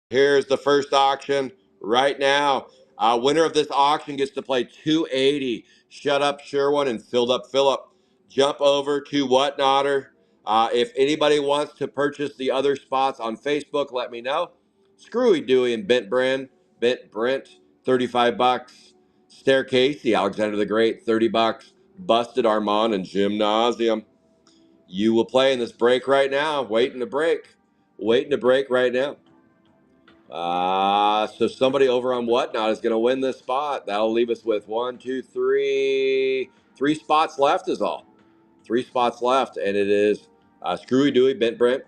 Here's the first auction right now. Winner of this auction gets to play 280. Shut Up Sherwin and Filled Up Phillip. Jump over to Whatnotter. If anybody wants to purchase the other spots on Facebook, let me know. Screwy Dewey and Bent Brent, 35 bucks. Staircase, the Alexander the Great, 30 bucks. Busted Armand and Gymnasium. You will play in this break right now. Waiting to break right now. So somebody over on Whatnot is going to win this spot. That'll leave us with 3 spots left is all. 3 spots left, and it is Screwy Dewey, Bent Brent,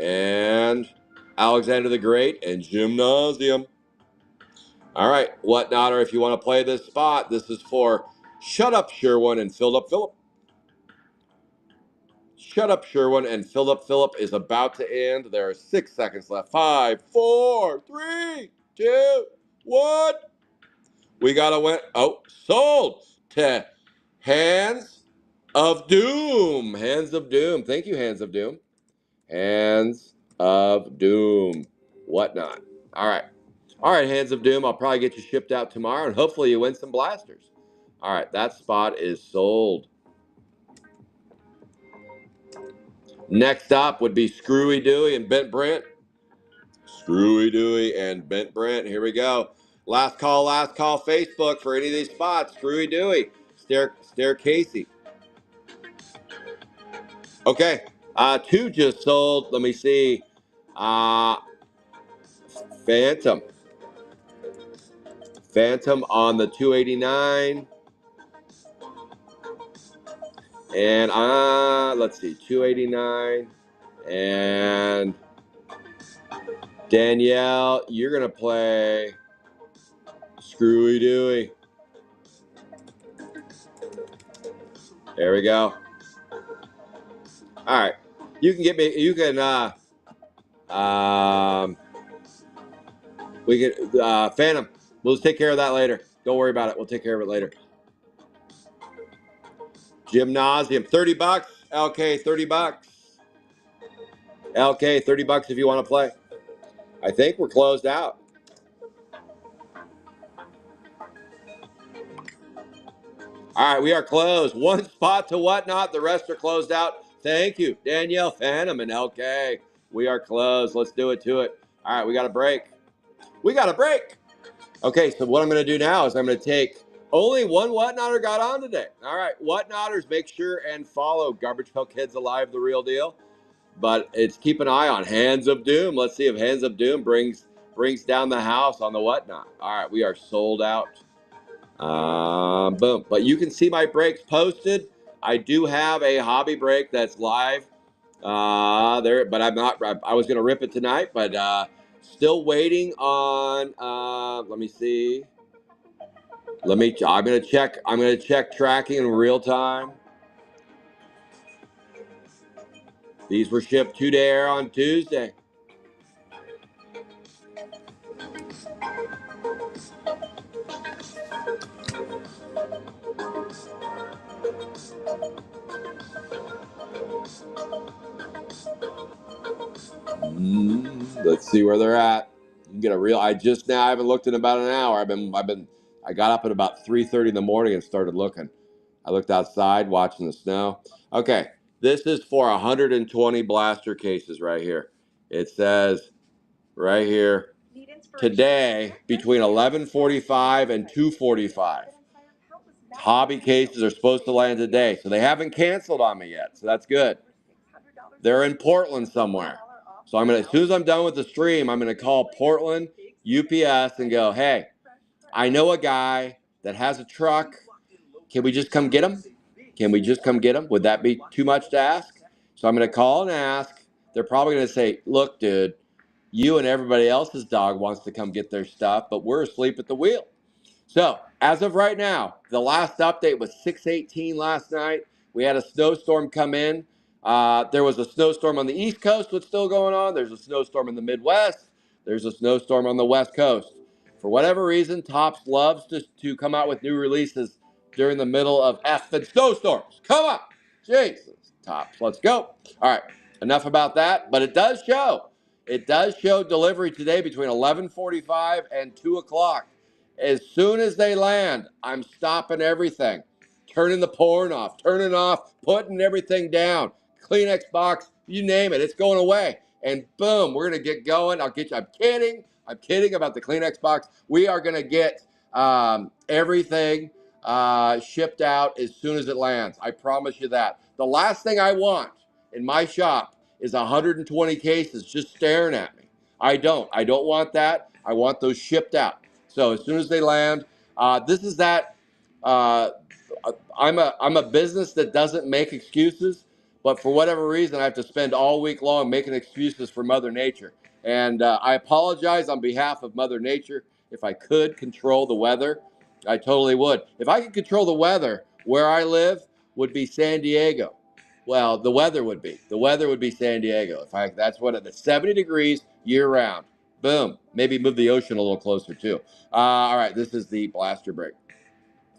and Alexander the Great, and Gymnasium. All right, Whatnotter, if you want to play this spot, this is for Shut Up Sherwin and Filled Up Phillip. Shut Up Sherwin and Filled Up Phillip is about to end. There are 6 seconds left. 5, 4, 3, 2, 1. We got to win. Oh, sold to Hands of Doom. Hands of Doom. Thank you, Hands of Doom. Hands of Doom. Whatnot. All right. All right, Hands of Doom. I'll probably get you shipped out tomorrow, and hopefully you win some blasters. All right, that spot is sold. Next up would be Screwy Dewey and Bent Brent. Screwy Dewey and Bent Brent. Here we go. Last call, Facebook for any of these spots. Screwy Dewey. Stair Casey. Okay. 2 just sold. Let me see. Phantom. Phantom on the 289. And let's see, 289. And Danielle, you're gonna play Screwy Dewey. There we go. All right. You can get me, we can, Phantom. We'll just take care of that later. Don't worry about it. We'll take care of it later. Gymnasium, 30 bucks. LK, 30 bucks. LK, 30 bucks if you want to play. I think we're closed out. All right, we are closed. 1 spot to Whatnot. The rest are closed out. Thank you, Danielle, Phantom, and LK. We are closed. Let's do it to it. All right, we got a break. We got a break. Okay, so what I'm going to do now is I'm going to take only one Whatnotter got on today. All right, Whatnotters, make sure and follow Garbage Pail Kids Alive, the real deal. But it's keep an eye on Hands of Doom. Let's see if Hands of Doom brings down the house on the Whatnot. All right, we are sold out. Boom. But you can see my breaks posted. I do have a hobby break that's live there, but I'm not. I was going to rip it tonight, but still waiting on. Let me see. I'm going to check. I'm going to check tracking in real time. These were shipped to air on Tuesday. Let's see where they're at. You can get a real. I haven't looked in about an hour. I got up at about 3:30 in the morning and started looking. I looked outside watching the snow. Okay, this is for 120 blaster cases right here. It says right here today between 11:45 and 2:45. Hobby cases are supposed to land today, so they haven't canceled on me yet. So that's good. They're in Portland somewhere. So as soon as I'm done with the stream, I'm gonna call Portland UPS and go, hey, I know a guy that has a truck. Can we just come get him? Can we just come get him? Would that be too much to ask? So I'm gonna call and ask. They're probably gonna say, look, dude, you and everybody else's dog wants to come get their stuff, but we're asleep at the wheel. So as of right now, the last update was 6:18 last night. We had a snowstorm come in. There was a snowstorm on the East Coast that's still going on. There's a snowstorm in the Midwest. There's a snowstorm on the West Coast. For whatever reason, Topps loves to come out with new releases during the middle of effing snowstorms. Come on. Jesus, Topps, let's go. All right, enough about that. But it does show It does show delivery today between 11:45 and 2 o'clock. As soon as they land, I'm stopping everything, turning the porn off, turning off, putting everything down. Kleenex box, you name it, it's going away. And boom, we're gonna get going. I'll get you. I'm kidding about the Kleenex box. We are gonna get everything shipped out as soon as it lands. I promise you that. The last thing I want in my shop is 120 cases just staring at me. I don't want that. I want those shipped out. So as soon as they land, this is that. Uh, I'm a business that doesn't make excuses, but for whatever reason, I have to spend all week long making excuses for Mother Nature. And I apologize on behalf of Mother Nature. If I could control the weather, I totally would. If I could control the weather, where I live would be San Diego. Well, the weather would be. The weather would be San Diego. If I, that's what it's 70 degrees year round. Boom. Maybe move the ocean a little closer too. All right, this is the blaster break.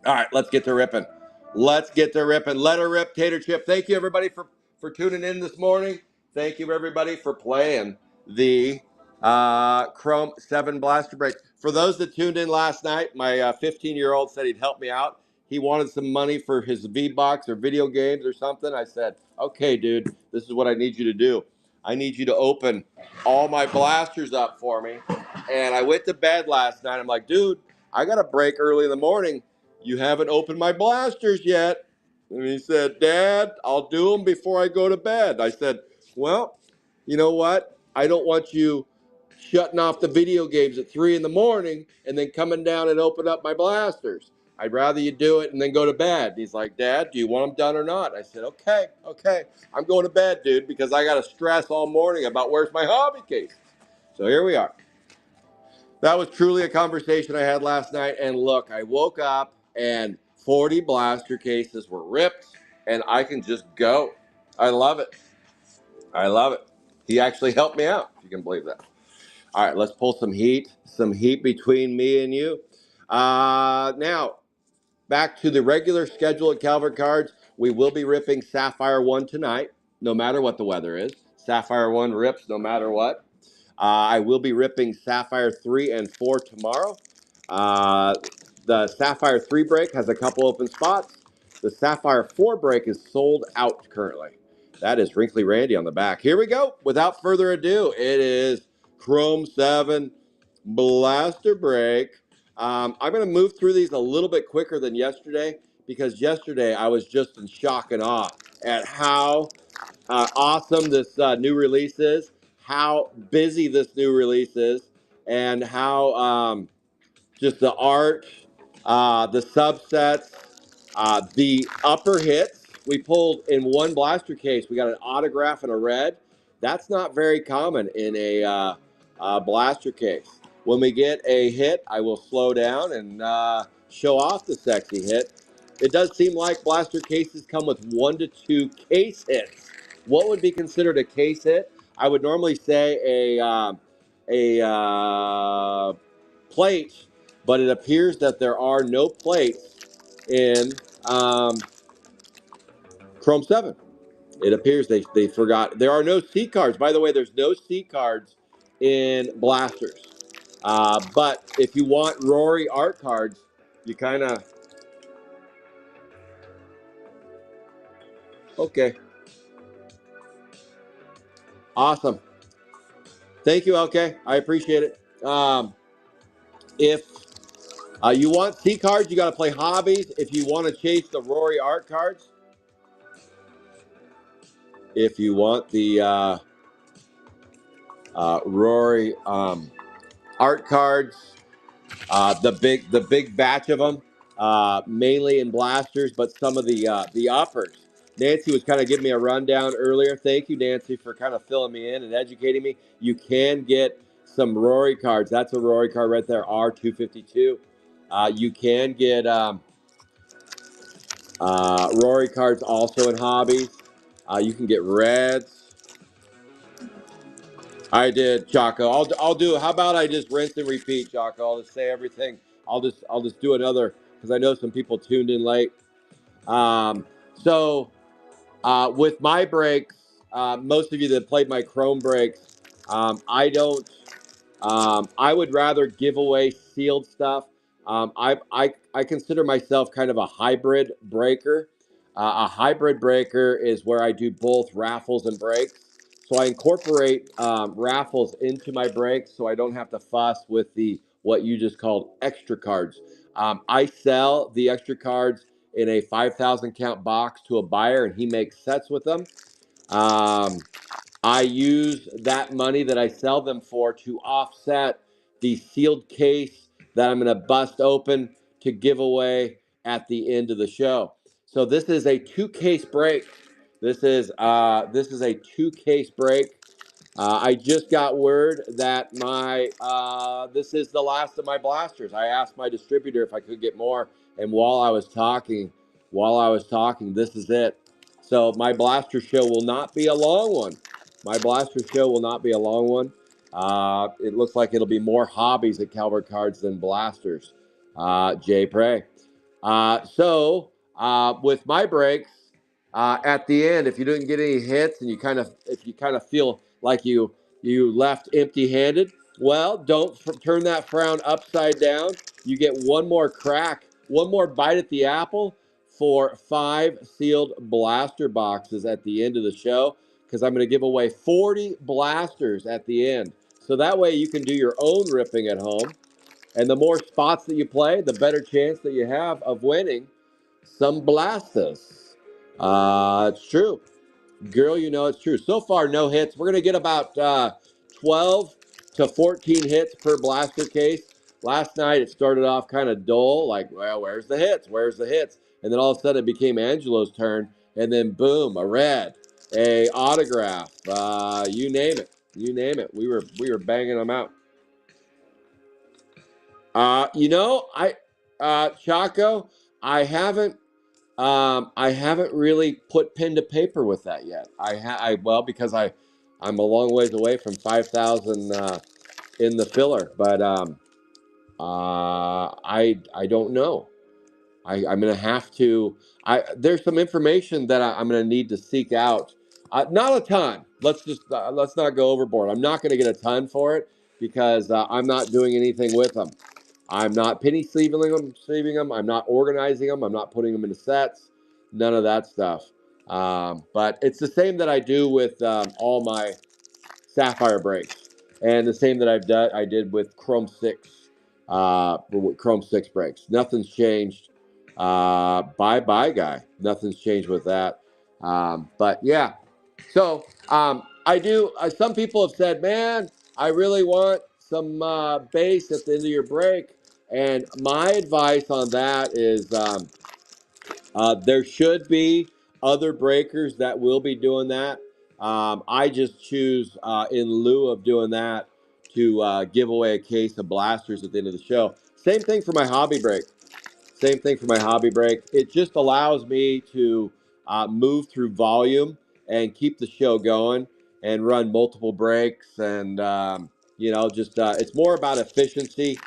All right, let's get to ripping. Let's get to ripping. Let her rip, Tater Chip. Thank you, everybody, for tuning in this morning. Thank you, everybody, for playing the Chrome 7 Blaster Break. For those that tuned in last night, my 15-year-old said he'd help me out. He wanted some money for his V-Box or video games or something. I said, okay, dude, this is what I need you to do. I need you to open all my blasters up for me. And I went to bed last night. I'm like, dude, I got a break early in the morning. You haven't opened my blasters yet. And he said, Dad, I'll do them before I go to bed. I said, well, you know what? I don't want you shutting off the video games at 3 in the morning and then coming down and open up my blasters. I'd rather you do it and then go to bed. He's like, Dad, do you want them done or not? I said, okay. I'm going to bed, dude, because I got to stress all morning about where's my hobby case. So here we are. That was truly a conversation I had last night. And look, I woke up and 40 blaster cases were ripped and I can just go. I love it. I love it. He actually helped me out, if you can believe that. All right, let's pull some heat between me and you. Now, back to the regular schedule at Calvert Cards. We will be ripping Sapphire 1 tonight, no matter what the weather is. Sapphire 1 rips no matter what. I will be ripping Sapphire 3 and 4 tomorrow. The Sapphire 3 break has a couple open spots. The Sapphire 4 break is sold out currently. That is Wrinkly Randy on the back. Here we go. Without further ado, it is Chrome 7 Blaster Break. I'm going to move through these a little bit quicker than yesterday because yesterday I was just in shock and awe at how awesome this new release is, how busy this new release is, and how just the art, the subsets, the upper hits. We pulled in one blaster case. We got an autograph and a red. That's not very common in a blaster case. When we get a hit, I will slow down and show off the sexy hit. It does seem like blaster cases come with 1 to 2 case hits. What would be considered a case hit? I would normally say a plate, but it appears that there are no plates in Chrome 7. It appears they forgot. There are no C cards. By the way, there's no C cards in blasters. But if you want Rory art cards, you kind of... Okay. Awesome. Thank you, LK. I appreciate it. If you want C cards, you got to play hobbies. If you want to chase the Rory art cards, if you want the Rory art cards, the big batch of them, mainly in blasters, but some of the uppers. Nancy was kind of giving me a rundown earlier. Thank you, Nancy, for kind of filling me in and educating me. You can get some Rory cards. That's a Rory card right there, R252. You can get Rory cards also in hobbies. You can get reds. I did, Chaco. I'll do. How about I just rinse and repeat, Chaco? I'll just say everything. I'll just do another because I know some people tuned in late. So with my breaks, most of you that played my Chrome breaks, I don't. I would rather give away sealed stuff. I consider myself kind of a hybrid breaker. A hybrid breaker is where I do both raffles and breaks. So I incorporate raffles into my breaks, so I don't have to fuss with the what you just called extra cards. I sell the extra cards in a 5,000 count box to a buyer, and he makes sets with them. Um, I use that money that I sell them for to offset the sealed case that I'm going to bust open to give away at the end of the show. So this is a two-case break. This is a two-case break. I just got word that my this is the last of my blasters. I asked my distributor if I could get more, and while I was talking, this is it. So my blaster show will not be a long one. My blaster show will not be a long one. It looks like it'll be more hobbies at Calvert Cards than blasters. Jay Prey. With my breaks, at the end, if you didn't get any hits and if you kind of feel like you left empty-handed, well, don't turn that frown upside down. You get one more crack, one more bite at the apple for 5 sealed blaster boxes at the end of the show, because I'm going to give away 40 blasters at the end. So that way you can do your own ripping at home. And the more spots that you play, the better chance that you have of winning some blasters. It's true. Girl, you know it's true. So far, no hits. We're going to get about 12 to 14 hits per blaster case. Last night, it started off kind of dull, like, well, where's the hits? Where's the hits? And then all of a sudden, it became Angelo's turn. And then, boom, a red, a autograph, you name it. You name it. We were banging them out. Chaco, I haven't I haven't really put pen to paper with that yet. Because I'm a long ways away from 5,000 in the filler, but I don't know. I'm gonna have to. There's some information that I'm gonna need to seek out. Not a ton. Let's not go overboard. I'm not gonna get a ton for it because I'm not doing anything with them. I'm not penny sleeving them. I'm not organizing them. I'm not putting them into sets. None of that stuff. But it's the same that I do with all my Sapphire breaks, and the same that I did with Chrome 6 breaks. Nothing's changed. Bye bye, guy. Nothing's changed with that. But yeah, so I do. Some people have said, "Man, I really want some bass at the end of your break." And my advice on that is there should be other breakers that will be doing that. I just choose, in lieu of doing that, to give away a case of blasters at the end of the show. Same thing for my hobby break. Same thing for my hobby break. It just allows me to move through volume and keep the show going and run multiple breaks. And, it's more about efficiency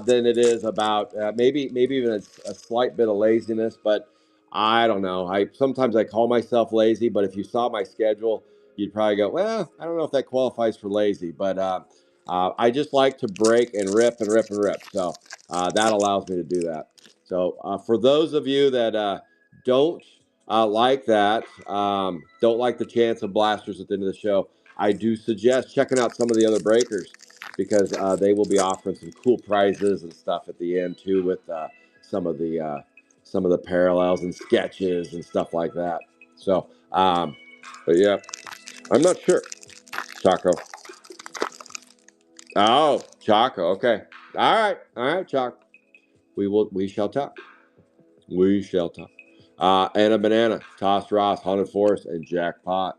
than it is about maybe even a slight bit of laziness. But I don't know. Sometimes I call myself lazy, but if you saw my schedule, you'd probably go, well, I don't know if that qualifies for lazy. But I just like to break and rip and rip and rip. So that allows me to do that. So for those of you that don't like that, don't like the chance of blasters at the end of the show, I do suggest checking out some of the other breakers because they will be offering some cool prizes and stuff at the end too, with some of the parallels and sketches and stuff like that. So, but yeah, I'm not sure. Chaco. Oh, Chaco. Okay. All right, Chaco. We shall talk. We shall talk. And a banana, Toss Ross, Haunted Forest, and Jackpot.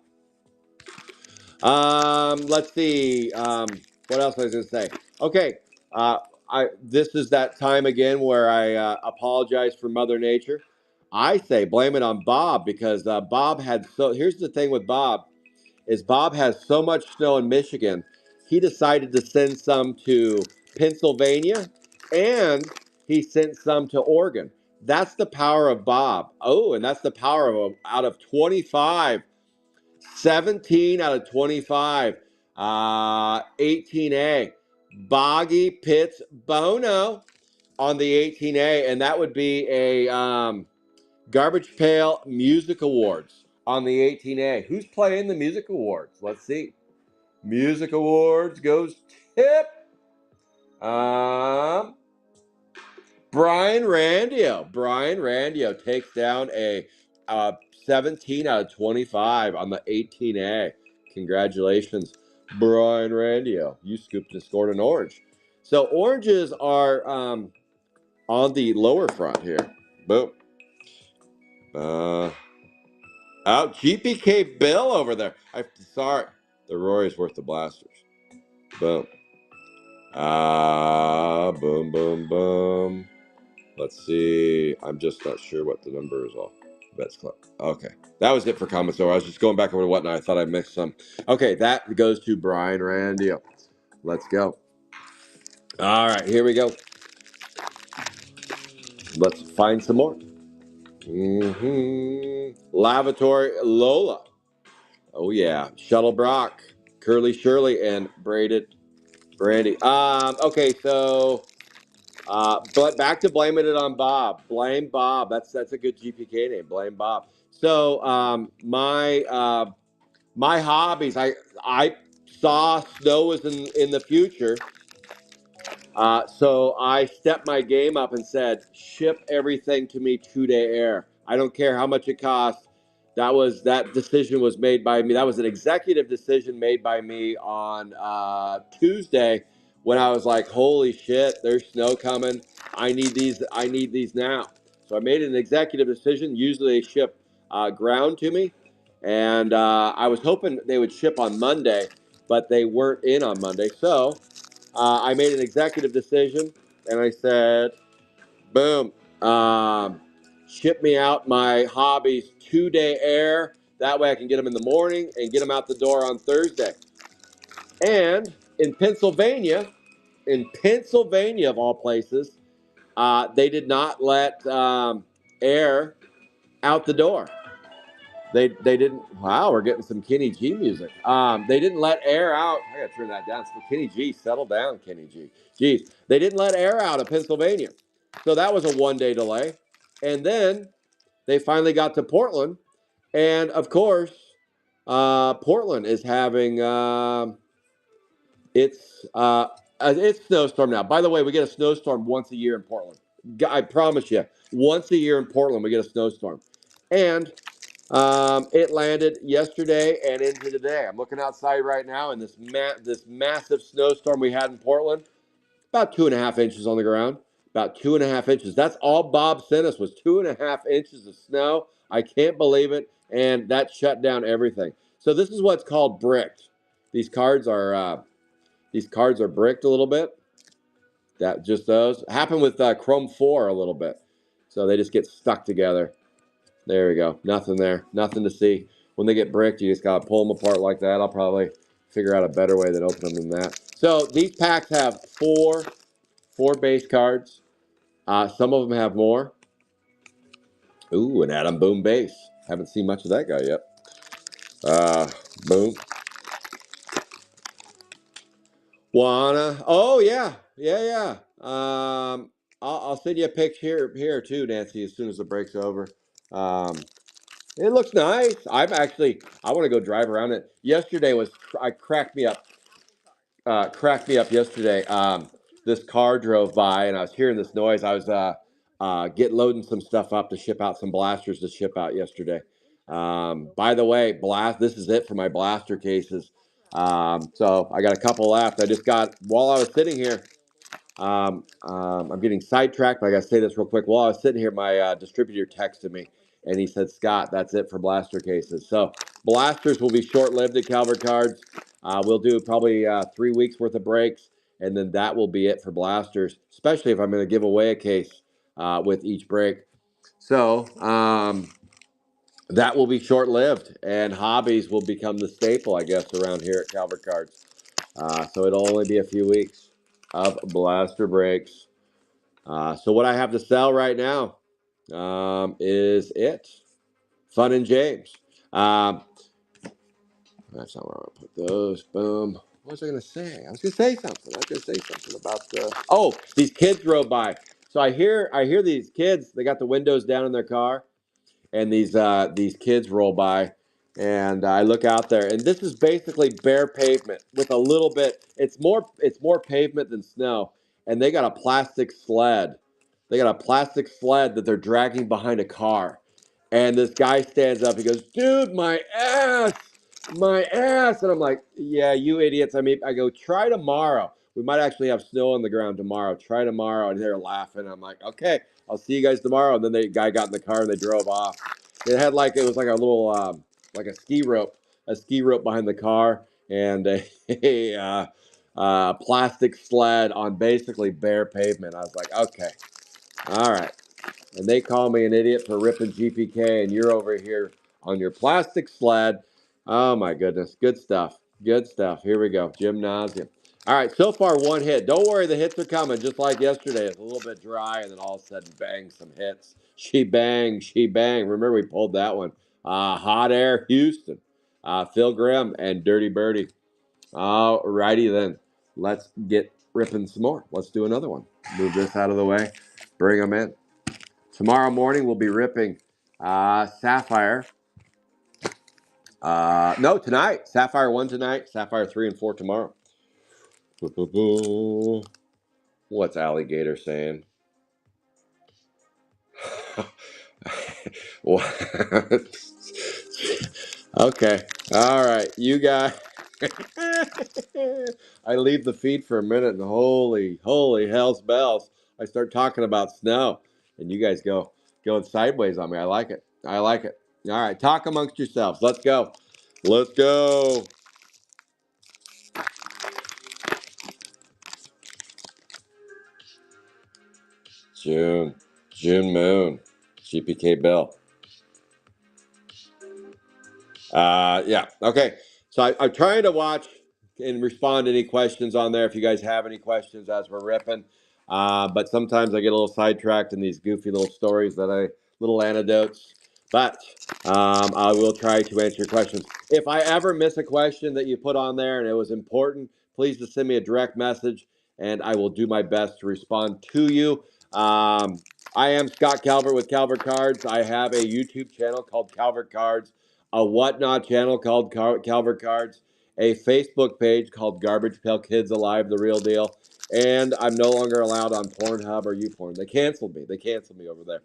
Let's see. What else was I going to say? Okay. This is that time again where I apologize for Mother Nature. I say blame it on Bob because Bob had so. Here's the thing with Bob is Bob has so much snow in Michigan. He decided to send some to Pennsylvania, and he sent some to Oregon. That's the power of Bob. Oh, and that's the power of out of 25, 17 out of 25. 18A, Boggy Pitts Bono on the 18A, and that would be a Garbage Pail Music Awards on the 18A. Who's playing the Music Awards? Let's see. Music Awards goes tip. Brian Randio. Brian Randio takes down a 17 out of 25 on the 18A. Congratulations, Brian Randio. You scooped and scored an orange. So oranges are on the lower front here. Boom. Out GPK Bill over there. Sorry. The Rory's worth the blasters. Boom. Boom, boom, boom. Let's see. I'm just not sure what the number is all. That's close. Okay. That was it for comments. So I was just going back over to whatnot. I thought I mixed some. Okay, that goes to Brian Randio. Let's go. All right, here we go. Let's find some more. Lavatory Lola. Oh yeah. Shuttle Brock, Curly Shirley, and Braided Brandy. Okay, so but back to blaming it on Bob. Blame Bob. That's a good GPK name. Blame Bob. So my hobbies. I saw snow was in the future. So I stepped my game up and said, ship everything to me 2-day air. I don't care how much it costs. That decision was made by me. That was an executive decision made by me on Tuesday when I was like, holy shit, there's snow coming. I need these now. So I made an executive decision. Usually they ship ground to me. And I was hoping they would ship on Monday, but they weren't in on Monday. So I made an executive decision, and I said, boom, ship me out my hobbies 2-day air. That way I can get them in the morning and get them out the door on Thursday. And in Pennsylvania of all places, they did not let air out the door. They didn't. Wow, we're getting some Kenny G music. They didn't let air out. I gotta turn that down. So Kenny G, settle down, Kenny G. Jeez, they didn't let air out of Pennsylvania, so that was a 1-day delay. And then they finally got to Portland, and of course, Portland is having it's snowstorm now. By the way, we get a snowstorm once a year in Portland. I promise you, once a year in Portland we get a snowstorm, and it landed yesterday and into today. I'm looking outside right now, and this massive snowstorm we had in Portland, about 2.5 inches on the ground. About 2.5 inches. That's all Bob sent us was 2.5 inches of snow. I can't believe it, and that shut down everything. So this is what's called bricked. These cards are bricked a little bit. That just those happened with Chrome 4 a little bit. So they just get stuck together. There we go. Nothing there. Nothing to see. When they get bricked, you just got to pull them apart like that. I'll probably figure out a better way than open them than that. So these packs have four base cards. Some of them have more. Ooh, an Adam Boom base. Haven't seen much of that guy yet. Boom. Juana. Oh, yeah. Yeah. I'll send you a picture here too, Nancy, as soon as the break's over. It looks nice. I want to go drive around it. Yesterday cracked me up. Cracked me up yesterday. This car drove by and I was hearing this noise. I was loading some stuff up to ship out some blasters to ship out yesterday. By the way, this is it for my blaster cases. So I got a couple left. I just got while I was sitting here. I'm getting sidetracked, but I got to say this real quick. While I was sitting here, my distributor texted me, and he said, Scott, that's it for blaster cases. So blasters will be short-lived at Calvert Cards. We'll do probably 3 weeks worth of breaks, and then that will be it for blasters, especially if I'm going to give away a case with each break. So that will be short-lived, and hobbies will become the staple, I guess, around here at Calvert Cards. So it'll only be a few weeks of blaster breaks. So what I have to sell right now is it. Fun and James. That's not where I put those. Boom. What was I going to say? I was going to say something. I was going to say something about these kids rode by. So I hear these kids. They got the windows down in their car, and these kids roll by, and I look out there, and this is basically bare pavement with a little bit. It's more pavement than snow, and they got a plastic sled. They got a plastic sled that they're dragging behind a car, and this guy stands up. He goes, "Dude, my ass, my ass!" And I'm like, "Yeah, you idiots." I go, "Try tomorrow. We might actually have snow on the ground tomorrow. Try tomorrow." And they're laughing. I'm like, "Okay, I'll see you guys tomorrow." And then the guy got in the car and they drove off. It was like a little like a ski rope behind the car, and a plastic sled on basically bare pavement. I was like, okay, all right. And they call me an idiot for ripping GPK, and you're over here on your plastic sled. Oh my goodness, good stuff. Good stuff. Here we go. Gymnasium. All right, so far one hit. Don't worry, the hits are coming. Just like yesterday, it's a little bit dry, and then all of a sudden, bang, some hits. She bang, she bang. Remember we pulled that one. Hot Air Houston, Phil Grimm, and Dirty Birdie. All righty then. Let's get ripping some more. Let's do another one. Move this out of the way. Bring them in. Tomorrow morning we'll be ripping Sapphire. No, tonight. Sapphire 1 tonight. Sapphire 3 and 4 tomorrow. What's Alligator saying? What? Okay. All right. You guys. I leave the feed for a minute and holy hell's bells. I start talking about snow and you guys going sideways on me. I like it. I like it. All right. Talk amongst yourselves. Let's go. Let's go. June. June Moon. GPK Bill. Yeah. Okay. So I'm trying to watch and respond to any questions on there if you guys have any questions as we're ripping. But sometimes I get a little sidetracked in these goofy little stories little anecdotes. But I will try to answer your questions. If I ever miss a question that you put on there and it was important, please just send me a direct message and I will do my best to respond to you. I am Scott Calvert with Calvert Cards. I have a YouTube channel called Calvert Cards, a Whatnot channel called Calvert Cards, a Facebook page called Garbage Pail Kids Alive, the real deal, and I'm no longer allowed on Pornhub or YouPorn. They canceled me. They canceled me over there.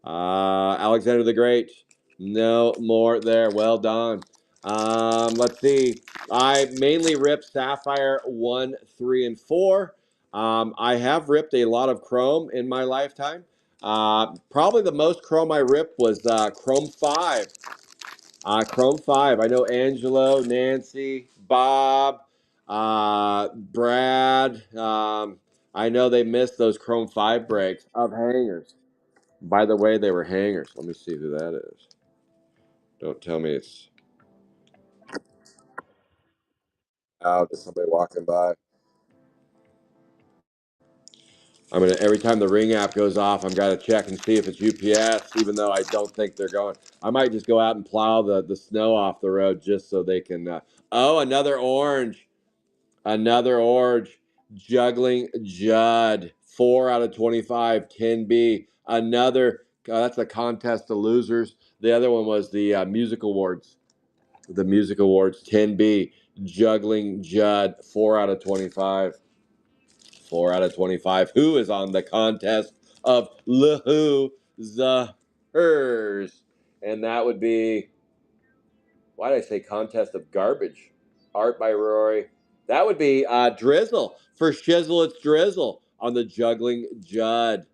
Alexander the Great, no more there. Well done. Let's see. I mainly rip Sapphire 1, 3, and 4. I have ripped a lot of chrome in my lifetime. Probably the most chrome I ripped was Chrome 5. Chrome 5. I know Angelo, Nancy, Bob, Brad. I know they missed those Chrome 5 breaks of hangers. By the way, they were hangers. Let me see who that is. Don't tell me it's just somebody walking by. Every time the Ring app goes off, I'm gonna check and see if it's UPS, even though I don't think they're going. I might just go out and plow the snow off the road just so they can. Another orange. Another orange. Juggling Judd. 4 out of 25. 10B. Another. That's a contest of losers. The other one was the Music Awards. The Music Awards. 10B. Juggling Judd. 4 out of 25. 4 out of 25. Who is on the contest of Lehuzers? And that would be, why did I say contest of garbage? Art by Rory. That would be Drizzle. For Shizzle, it's Drizzle on the Juggling Judd.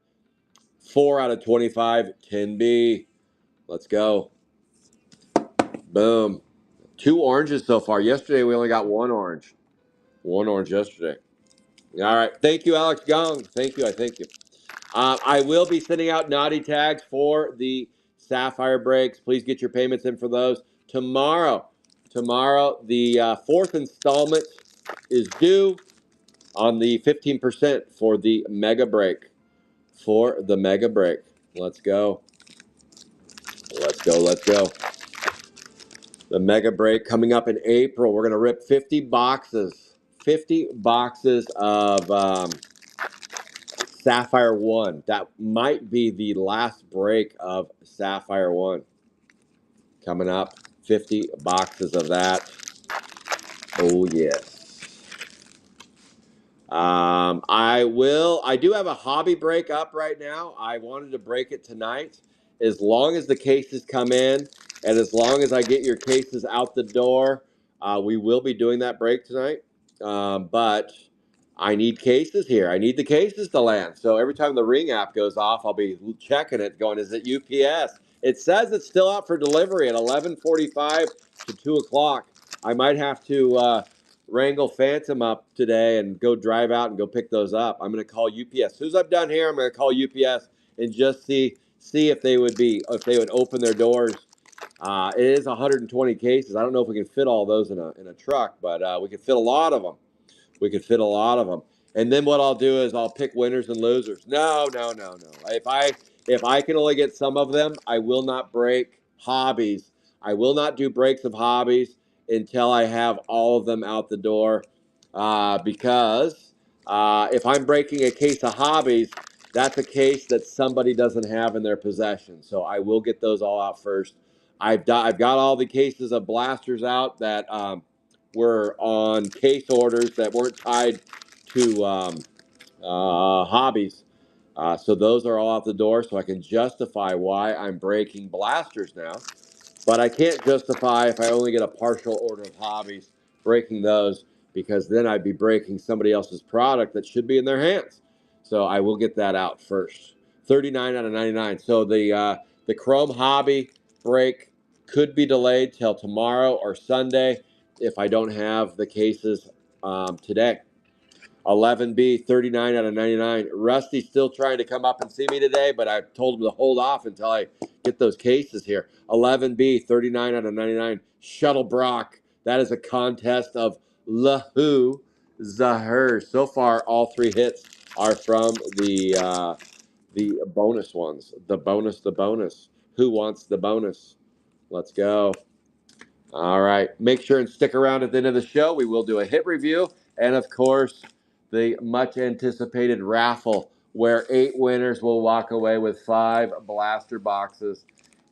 4 out of 25. 10B. Let's go. Boom. 2 oranges so far. Yesterday, we only got 1 orange. 1 orange yesterday. All right. Thank you, Alex Gong. Thank you. I thank you. I will be sending out naughty tags for the Sapphire breaks. Please get your payments in for those. Tomorrow, the fourth installment is due on the 15% for the mega break. For the mega break. Let's go. Let's go. Let's go. The mega break coming up in April. We're going to rip 50 boxes. 50 boxes of Sapphire 1. That might be the last break of Sapphire 1. Coming up. 50 boxes of that. Oh, yes. I do have a hobby break up right now. I wanted to break it tonight. As long as the cases come in and as long as I get your cases out the door, we will be doing that break tonight. But I need cases here. I need the cases to land. So every time the Ring app goes off, I'll be checking it going, is it UPS? It says it's still out for delivery at 11:45 to 2 o'clock. I might have to wrangle Phantom up today and go drive out and go pick those up. I'm going to call UPS. As soon as I'm done here, I'm going to call UPS and just see if they would open their doors. It is 120 cases. I don't know if we can fit all those in a truck, but we can fit a lot of them. We could fit a lot of them. And then what I'll do is I'll pick winners and losers. No, no, no, no. If I can only get some of them, I will not break hobbies. I will not do breaks of hobbies until I have all of them out the door. Because if I'm breaking a case of hobbies, that's a case that somebody doesn't have in their possession. So I will get those all out first. I've got all the cases of blasters out that were on case orders that weren't tied to hobbies. So those are all out the door, so I can justify why I'm breaking blasters now. But I can't justify if I only get a partial order of hobbies, breaking those, because then I'd be breaking somebody else's product that should be in their hands. So I will get that out first. 39 out of 99. So the Chrome hobby break could be delayed till tomorrow or Sunday if I don't have the cases today. 11B, 39 out of 99. Rusty's still trying to come up and see me today, but I told him to hold off until I get those cases here. 11B, 39 out of 99. Shuttle Brock. That is a contest of Lahu Zahir. So far, all three hits are from the bonus ones. The bonus. Who wants the bonus? Let's go. All right. Make sure and stick around at the end of the show. We will do a hit review. And of course, the much anticipated raffle where 8 winners will walk away with 5 blaster boxes.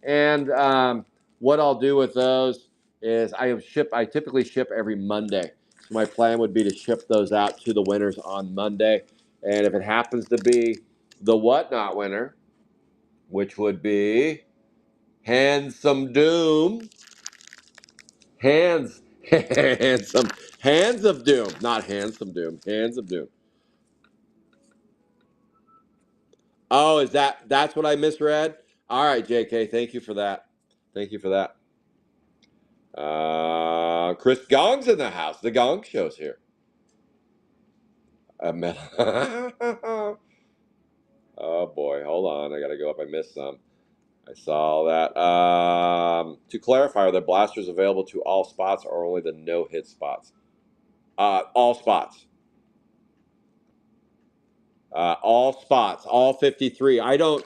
And what I'll do with those is I typically ship every Monday. So my plan would be to ship those out to the winners on Monday. And if it happens to be the whatnot winner, which would be Handsome Doom, Hands, hands of doom, not handsome doom. Hands of doom. Oh, that's what I misread? All right, JK, thank you for that. Thank you for that. Chris Gong's in the house. The Gong Show's here. Oh boy, hold on. I gotta go up. I missed some. I saw that. To clarify, are the blasters available to all spots or only the no hit spots? All spots. All spots, all 53. I don't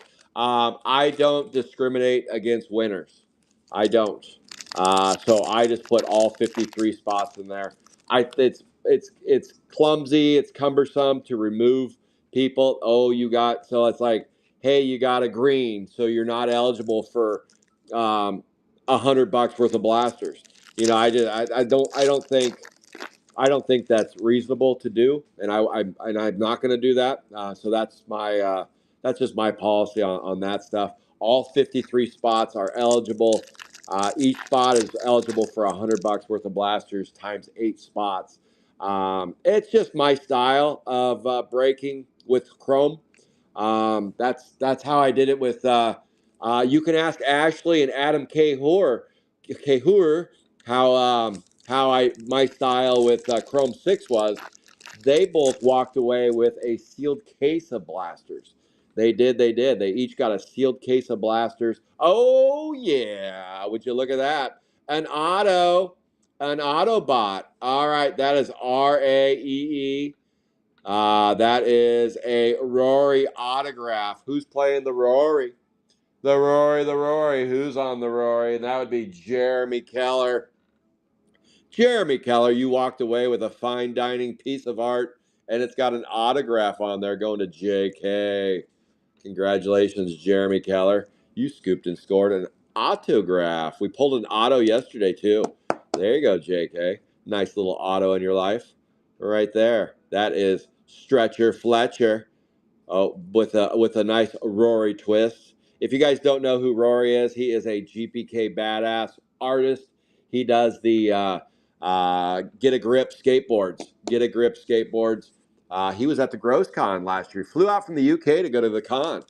discriminate against winners. I don't. So I just put all 53 spots in there. It's clumsy. It's cumbersome to remove people. So it's like, hey, you got a green, so you're not eligible for $100 worth of blasters. I don't think that's reasonable to do, and I'm not going to do that. So that's just my policy on that stuff. All 53 spots are eligible. Each spot is eligible for $100 worth of blasters times 8 spots. It's just my style of breaking with Chrome. That's how I did it with. You can ask Ashley and Adam Cahur how my style with Chrome 6 was. They both walked away with a sealed case of blasters. They did. They each got a sealed case of blasters. Oh yeah, would you look at that? An Autobot. All right, that is RAEE. That is a Rory autograph. Who's playing the Rory? The Rory, the Rory. Who's on the Rory? And that would be Jeremy Keller. Jeremy Keller, you walked away with a fine dining piece of art, and it's got an autograph on there going to JK. Congratulations, Jeremy Keller. You scooped and scored an autograph. We pulled an auto yesterday, too. There you go, JK. Nice little auto in your life. Right there. That is Stretcher Fletcher. Oh, with a nice Rory twist. If you guys don't know who Rory is, he is a GPK badass artist. He does the Get a Grip skateboards. Get a Grip skateboards. He was at the Gross Con last year. He flew out from the UK to go to the con.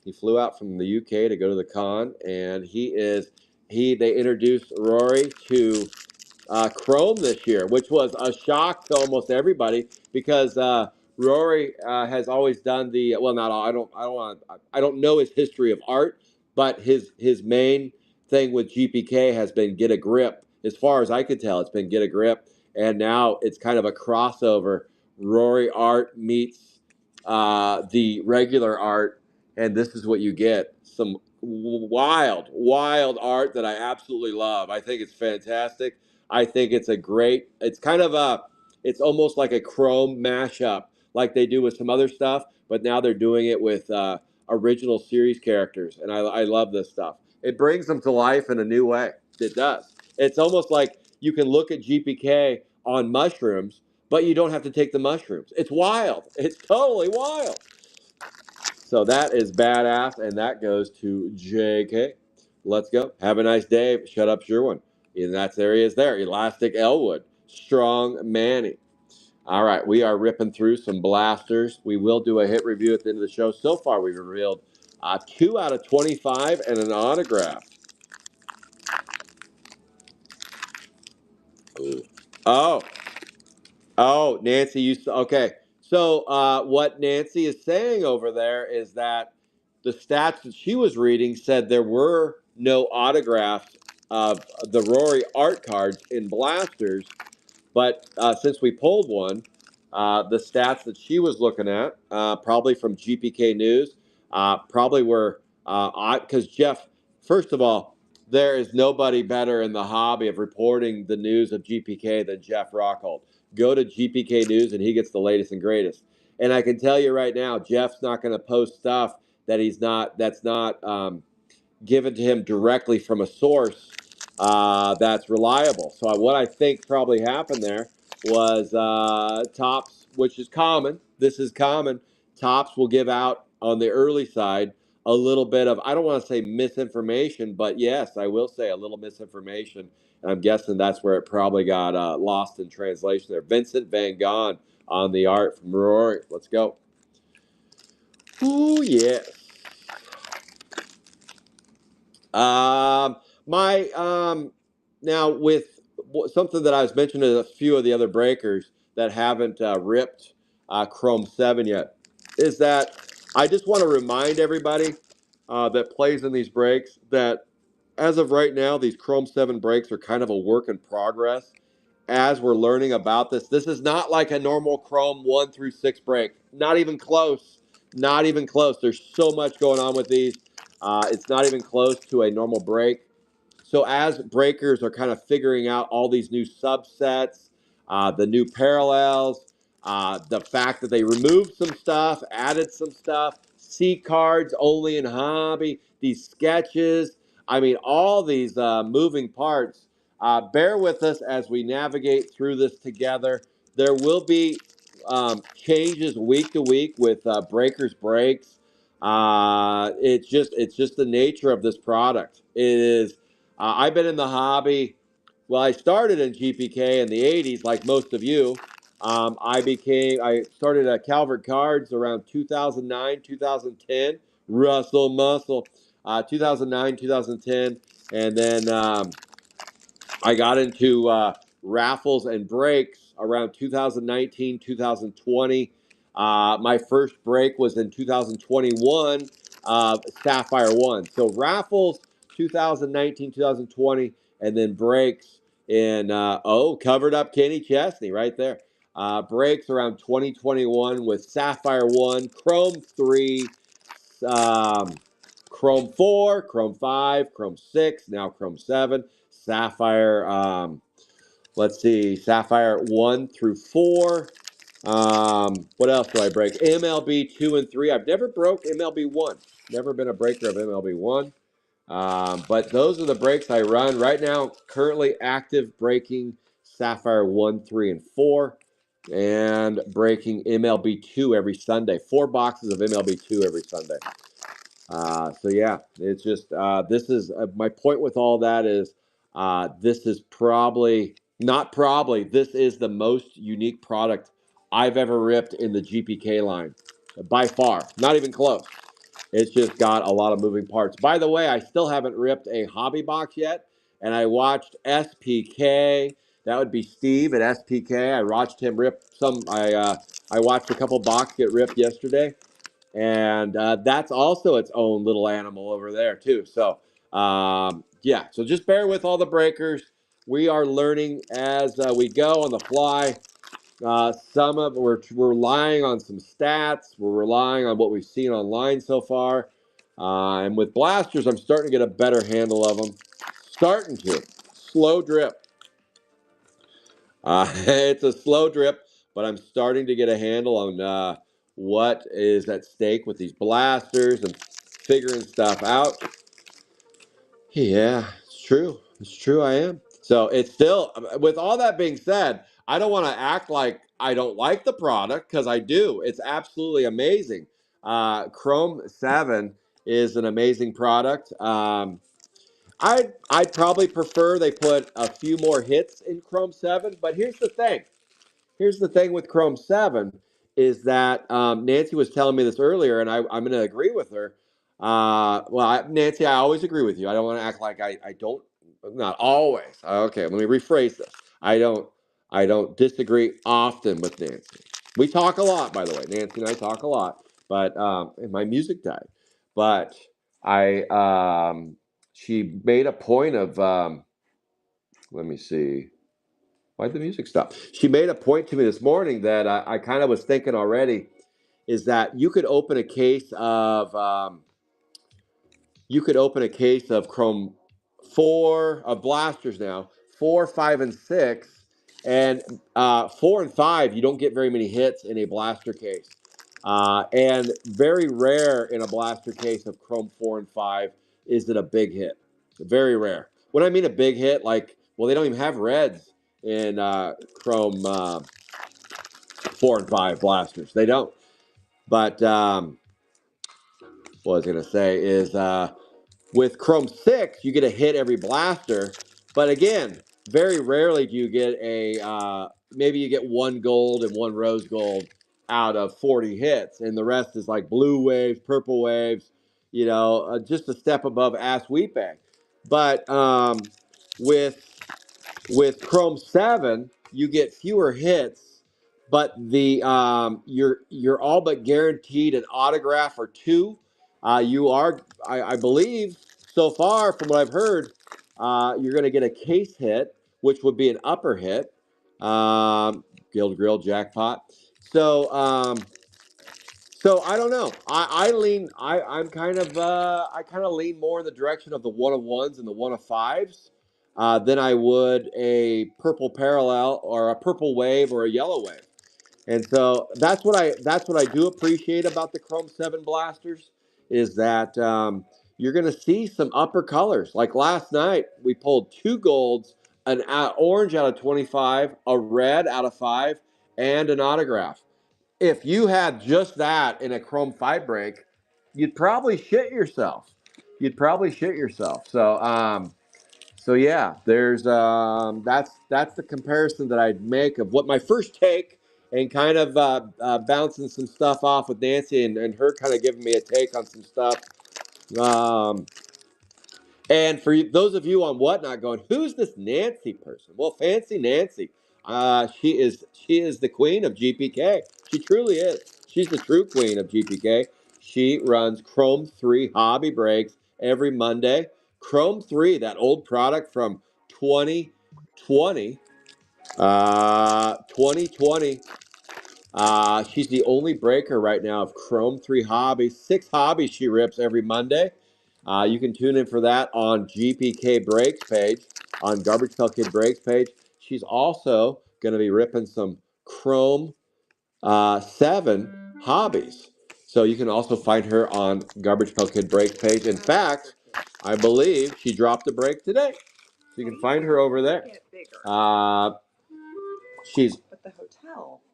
He flew out from the UK to go to the con, and they introduced Rory to Chrome this year, which was a shock to almost everybody because Rory has always done the well. Not all. I don't know his history of art, but his main thing with GPK has been Get a Grip. As far as I could tell, it's been Get a Grip, and now it's kind of a crossover. Rory art meets the regular art, and this is what you get: some wild art that I absolutely love. I think it's fantastic. I think it's kind of it's almost like a Chrome mashup, like they do with some other stuff, but now they're doing it with original series characters, and I love this stuff. It brings them to life in a new way. It does. It's almost like you can look at GPK on mushrooms, but you don't have to take the mushrooms. It's wild. It's totally wild. So that is badass, and that goes to JK. Let's go. Have a nice day. Shut up, Sherwin. And that's there he is there. Elastic Elwood. Strong Manny. All right, we are ripping through some blasters. We will do a hit review at the end of the show. So far, we've revealed 2 out of 25 and an autograph. Ooh. Oh, Nancy used to. Okay. So, what Nancy is saying over there is that the stats that she was reading said there were no autographs of the Rory art cards in blasters. But since we pulled one, the stats that she was looking at, probably from GPK News, probably were because Jeff, first of all, there is nobody better in the hobby of reporting the news of GPK than Jeff Rockhold. Go to GPK News and he gets the latest and greatest. And I can tell you right now, Jeff's not going to post stuff that's not given to him directly from a source that's reliable. So what I think probably happened there was Tops, which is common. This is common. Tops will give out on the early side a little bit of, I don't want to say misinformation, but yes, I will say a little misinformation. And I'm guessing that's where it probably got lost in translation there. Vincent Van Gogh on the art from Rory. Let's go. Ooh, yeah. My Now with something that I was mentioning to a few of the other breakers that haven't ripped Chrome 7 yet is that I just want to remind everybody that plays in these breaks that as of right now, these Chrome 7 breaks are kind of a work in progress. As we're learning about this is not like a normal Chrome 1 through 6 break. Not even close. Not even close. There's so much going on with these. It's not even close to a normal break. So as breakers are kind of figuring out all these new subsets, the new parallels, the fact that they removed some stuff, added some stuff, C cards only in hobby, these sketches, I mean, all these moving parts. Bear with us as we navigate through this together. There will be changes week to week with breakers breaks. It's just the nature of this product. It is. I've been in the hobby. Well, I started in GPK in the '80s, like most of you. I started at Calvert Cards around 2009, 2010. Russell Muscle, 2009, 2010, and then I got into raffles and breaks around 2019, 2020. My first break was in 2021, Sapphire 1. So raffles 2019, 2020, and then breaks in, covered up Kenny Chesney right there. Breaks around 2021 with Sapphire 1, Chrome 3, um, Chrome 4, Chrome 5, Chrome 6, now Chrome 7, Sapphire, let's see, Sapphire 1 through 4. What else do I break? MLB 2 and 3. I've never broke MLB 1. Never been a breaker of MLB 1. But those are the breaks I run. Right now, currently active breaking Sapphire 1, 3, and 4. And breaking MLB 2 every Sunday. 4 boxes of MLB 2 every Sunday. So yeah, it's just this is my point with all that is this is this is the most unique product I've ever ripped in the GPK line by far, not even close. It's just got a lot of moving parts. By the way, I still haven't ripped a hobby box yet, and I watched SPK. That would be Steve at SPK. I watched him rip some. I watched a couple box get ripped yesterday, and that's also its own little animal over there too. So yeah, so just bear with all the breakers. We are learning as we go on the fly. Some of we're relying on some stats. We're relying on what we've seen online so far. And with blasters, I'm starting to get a better handle of them. Starting to. Slow drip. It's a slow drip, but I'm starting to get a handle on what is at stake with these blasters and figuring stuff out. Yeah, it's true. It's true, I am. So it's still, with all that being said, I don't want to act like I don't like the product because I do. It's absolutely amazing. Chrome 7 is an amazing product. I'd probably prefer they put a few more hits in Chrome 7, but here's the thing with Chrome 7 is that Nancy was telling me this earlier, and I'm going to agree with her. Nancy, I always agree with you. I don't want to act like I don't, not always. Okay, let me rephrase this. I don't disagree often with Nancy. We talk a lot, by the way. Nancy and I talk a lot, but and my music died. But she made a point of, let me see. Why'd the music stop? She made a point to me this morning that I kind of was thinking already is that you could open a case of Chrome 4 of blasters now, 4, 5, and 6, and 4 and 5 you don't get very many hits in a blaster case, and very rare in a blaster case of Chrome 4 and 5 is it a big hit. Very rare. When I mean a big hit, like they don't even have reds in Chrome 4 and 5 blasters. They don't. But what I was going to say is with Chrome 6, you get a hit every blaster. But again, very rarely do you get maybe you get 1 gold and 1 rose gold out of 40 hits. And the rest is like blue waves, purple waves, just a step above Ass Weepay. But with Chrome 7, you get fewer hits, but you're all but guaranteed an autograph or 2. You are, I believe, so far from what I've heard, you're going to get a case hit, which would be an upper hit, Guild Grill jackpot. So I don't know. I kind of lean more in the direction of the 1 of 1s and the 1 of 5s than I would a purple parallel or a purple wave or a yellow wave. And so that's what I do appreciate about the Chrome 7 blasters is that you're going to see some upper colors. Like last night, we pulled 2 golds, an orange out of 25, a red out of 5, and an autograph. If you had just that in a Chrome 5 break, you'd probably shit yourself. So yeah, there's that's the comparison that I'd make of what my first take, and kind of bouncing some stuff off with Nancy and her kind of giving me a take on some stuff. Um, and for those of you on Whatnot going, who's this Nancy person? Well, Fancy Nancy. She is the queen of GPK. She truly is. She's the true queen of GPK. She runs Chrome 3 hobby breaks every Monday. Chrome 3, that old product from 2020. 2020. She's the only breaker right now of Chrome 3 hobbies. 6 hobbies she rips every Monday. You can tune in for that on GPK Breaks page, on Garbage Pail Kid Breaks page. She's also going to be ripping some Chrome 7 hobbies. So you can also find her on Garbage Pail Kid Breaks page. In fact, I believe she dropped a break today. So you can find her over there. She's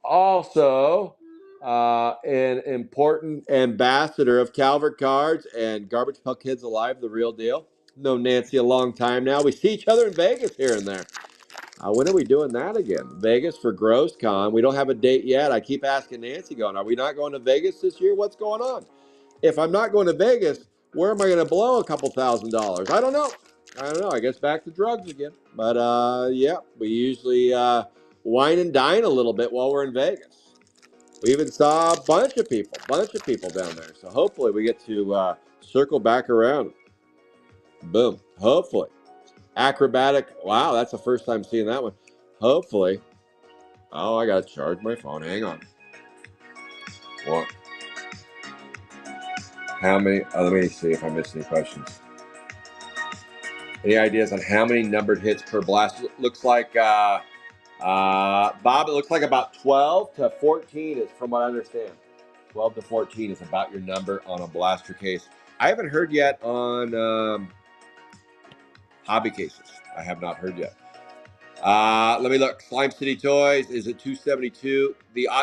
also an important ambassador of Calvert Cards and Garbage Pail Kids Alive, the real deal. Known Nancy a long time now. We see each other in Vegas here and there. When are we doing that again? Vegas for GrossCon. We don't have a date yet. I keep asking Nancy, going, are we not going to Vegas this year? What's going on? If I'm not going to Vegas, where am I going to blow a couple $1,000s? I don't know. I guess back to drugs again. But yeah, we usually wine and dine a little bit while we're in Vegas. We even saw a bunch of people down there. So hopefully we get to circle back around. Boom. Hopefully. Acrobatic. Wow, that's the first time seeing that one. Hopefully. Oh, I got to charge my phone. Hang on. What? How many? Let me see if I missed any questions. Any ideas on how many numbered hits per blast? Looks like, Bob, it looks like about 12 to 14 is from what I understand. 12 to 14 is about your number on a blaster case. I haven't heard yet on hobby cases. I have not heard yet. Let me look. Slime City Toys, is it 272?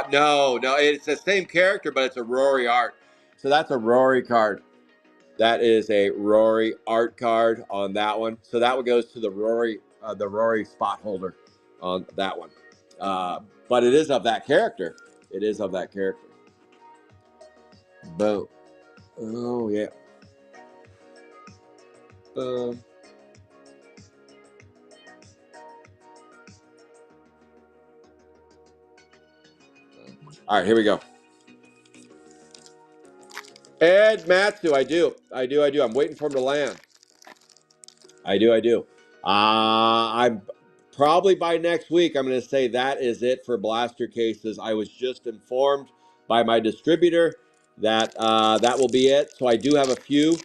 No, it's the same character, but it's a Rory art. So that's a Rory card. That is a Rory art card on that one. So that one goes to the Rory spot holder on that one. But it is of that character. It is of that character. Boom. Oh yeah. Boom. All right, here we go. Ed Matsu, I do. I'm waiting for him to land. I do. I'm probably by next week, I'm going to say that is it for blaster cases. I was just informed by my distributor that that will be it. So I do have a few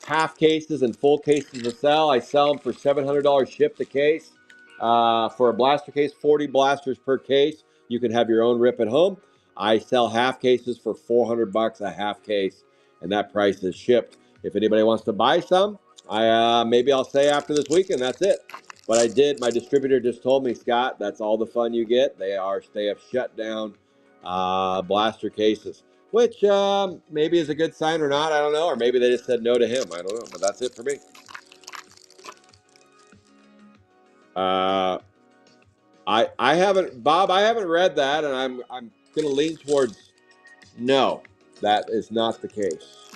half cases and full cases to sell. I sell them for $700 ship the case. For a blaster case, 40 blasters per case. You can have your own rip at home. I sell half cases for $400 a half case, and that price is shipped. If anybody wants to buy some, maybe I'll say after this weekend, that's it. But I did. My distributor just told me, Scott, that's all the fun you get. They have shut down blaster cases, which maybe is a good sign or not. I don't know. Or maybe they just said no to him. I don't know. But that's it for me. I haven't, Bob. I haven't read that, and I'm going to lean towards no. That is not the case.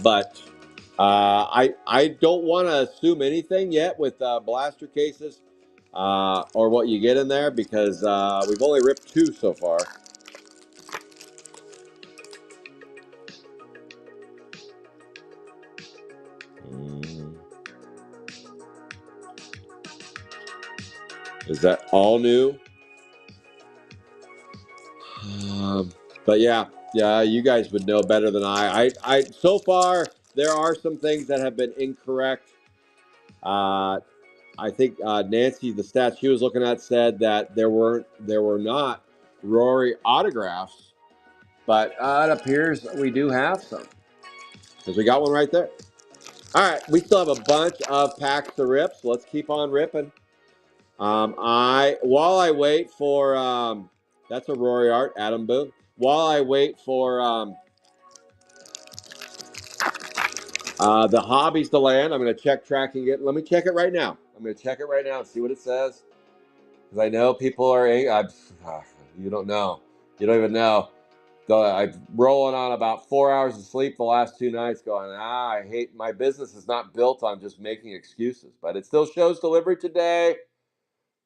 But I don't want to assume anything yet with blaster cases or what you get in there because we've only ripped 2 so far. Is that all new? But yeah, you guys would know better than I so far there are some things that have been incorrect. I think Nancy, the stats she was looking at said that there were not Rory autographs, but it appears that we do have some because we got one right there. All right, we still have a bunch of packs to rip, so let's keep on ripping. While I wait for that's a Rory art, Adam Boone. While I wait for the hobbies to land, I'm going to check tracking it. Let me check it right now. I'm going to check it right now and see what it says. Because I know people are, you don't know. You don't even know. I'm rolling on about 4 hours of sleep the last 2 nights going, I hate, my business is not built on just making excuses. But it still shows delivery today.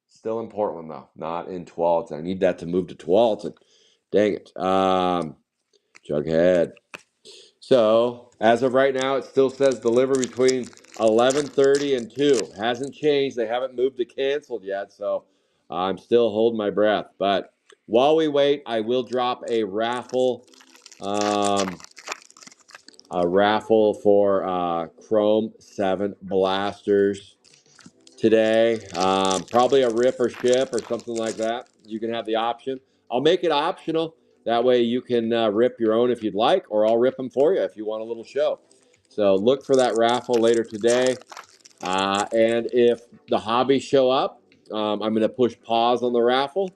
Still in Portland, though, not in Tualatin. I need that to move to Tualatin. Dang it. Jughead. So, as of right now, it still says deliver between 11:30 and 2. Hasn't changed. They haven't moved to canceled yet, so I'm still holding my breath. But while we wait, I will drop a raffle a raffle for Chrome 7 blasters today. Probably a rip or ship or something like that. You can have the option. I'll make it optional. That way you can rip your own if you'd like, or I'll rip them for you if you want a little show. So look for that raffle later today. And if the hobbies show up, I'm going to push pause on the raffle,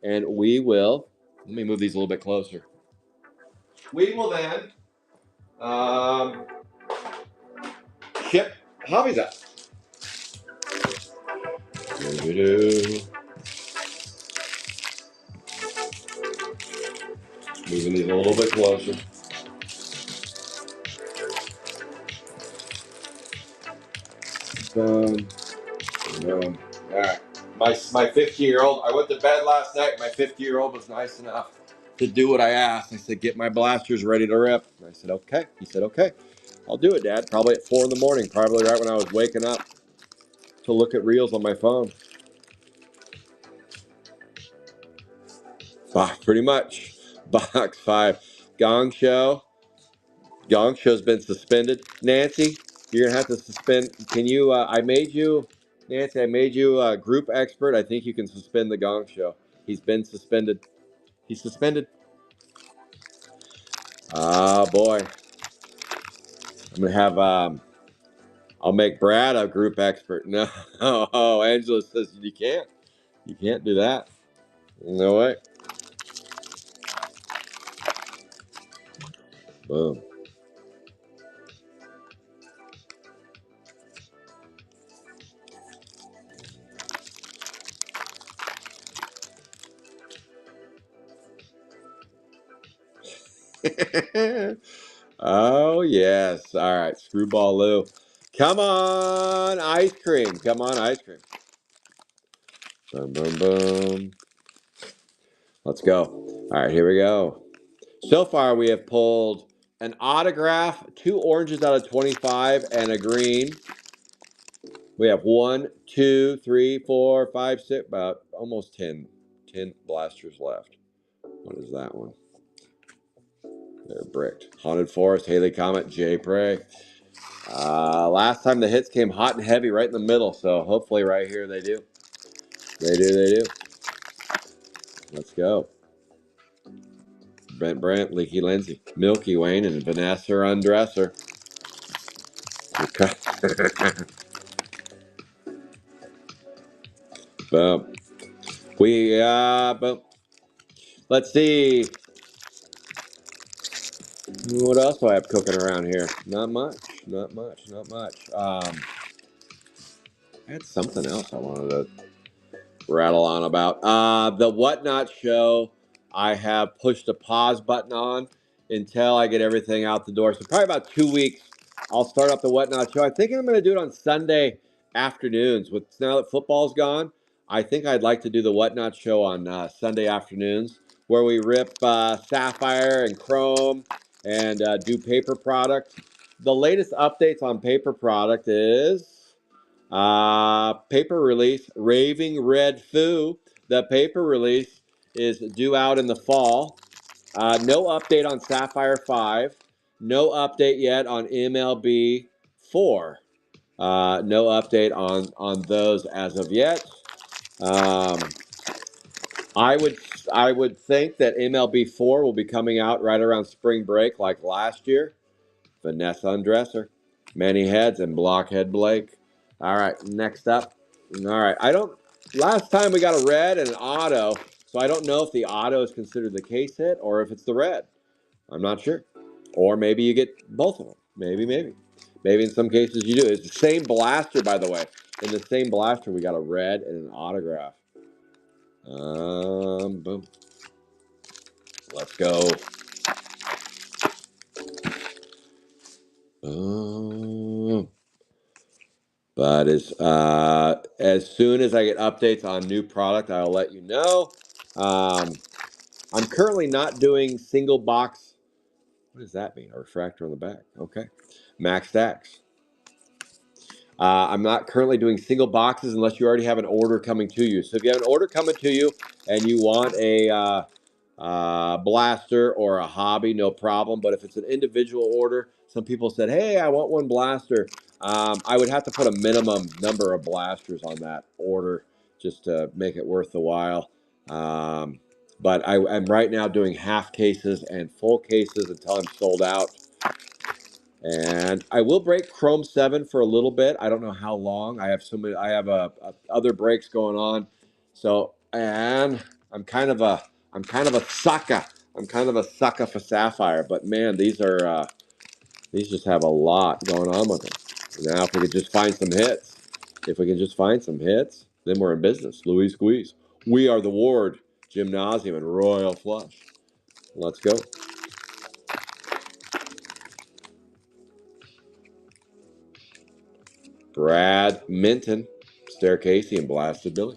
and we will. Let me move these a little bit closer. We will then ship hobbies out. Moving these a little bit closer. Boom. Boom. All right. My 50-year-old, I went to bed last night. My 50-year-old was nice enough to do what I asked. I said, get my blasters ready to rip. I said, okay. He said, okay. I'll do it, Dad. Probably at 4 in the morning. Probably right when I was waking up to look at reels on my phone. Pretty much. Box 5. Gong Show. Gong Show's been suspended. Nancy, you're going to have to suspend. Can you, Nancy, I made you a group expert. I think you can suspend the Gong Show. He's been suspended. He's suspended. Oh, boy. I'm going to have, I'll make Brad a group expert. No. Oh, Angela says you can't. You can't do that. No way. Boom. Oh, yes. All right. Screwball Lou. Come on, ice cream. Come on, ice cream. Boom, boom, boom. Let's go. All right, here we go. So far, we have pulled an autograph, 2 oranges out of 25, and a green. We have 1, 2, 3, 4, 5, 6, about almost 10 blasters left. What is that one? They're bricked. Haunted Forest, Haley Comet, Jay Prey. Last time the hits came hot and heavy right in the middle, so hopefully right here they do. They do. Let's go. Brent, Leaky Lindsay, Milky Wayne, and Vanessa Undresser. Okay. Boom. Boom. Let's see. What else do I have cooking around here? Not much. I had something else I wanted to rattle on about. The Whatnot show, I have pushed a pause button on until I get everything out the door. So probably about 2 weeks, I'll start up the Whatnot show. I think I'm going to do it on Sunday afternoons. With now that football's gone, I think I'd like to do the Whatnot show on Sunday afternoons, where we rip Sapphire and Chrome and do paper product. The latest updates on paper product is paper release, Raving Red Foo. The paper release is due out in the fall. No update on Sapphire 5. No update yet on MLB 4. No update on those as of yet. I would think that MLB 4 will be coming out right around spring break like last year. Vanessa Undresser, Many Heads, and Blockhead Blake. All right, next up. All right, last time we got a red and an auto, so I don't know if the auto is considered the case hit or if it's the red. I'm not sure. Or maybe you get both of them. Maybe. Maybe in some cases you do. It's the same blaster, by the way. In the same blaster, we got a red and an autograph. Boom. Let's go. But as soon as I get updates on new product, I'll let you know. I'm currently not doing single box. What does that mean? A refractor on the back. Okay. Max stacks. I'm not currently doing single boxes unless you already have an order coming to you. So if you have an order coming to you and you want blaster or a hobby, no problem. But if it's an individual order, some people said, hey, I want one blaster. I would have to put a minimum number of blasters on that order just to make it worth the while. But I'm right now doing half cases and full cases until I'm sold out. And I will break Chrome 7 for a little bit. I don't know how long. I have so many. I have other breaks going on. So, and I'm kind of a sucker. I'm kind of a sucker for Sapphire. But man, these just have a lot going on with them. Now, if we could just find some hits, then we're in business. Louis Squeeze. We are the Ward Gymnasium and Royal Flush. Let's go. Brad Minton, Staircasey, and Blasted Billy.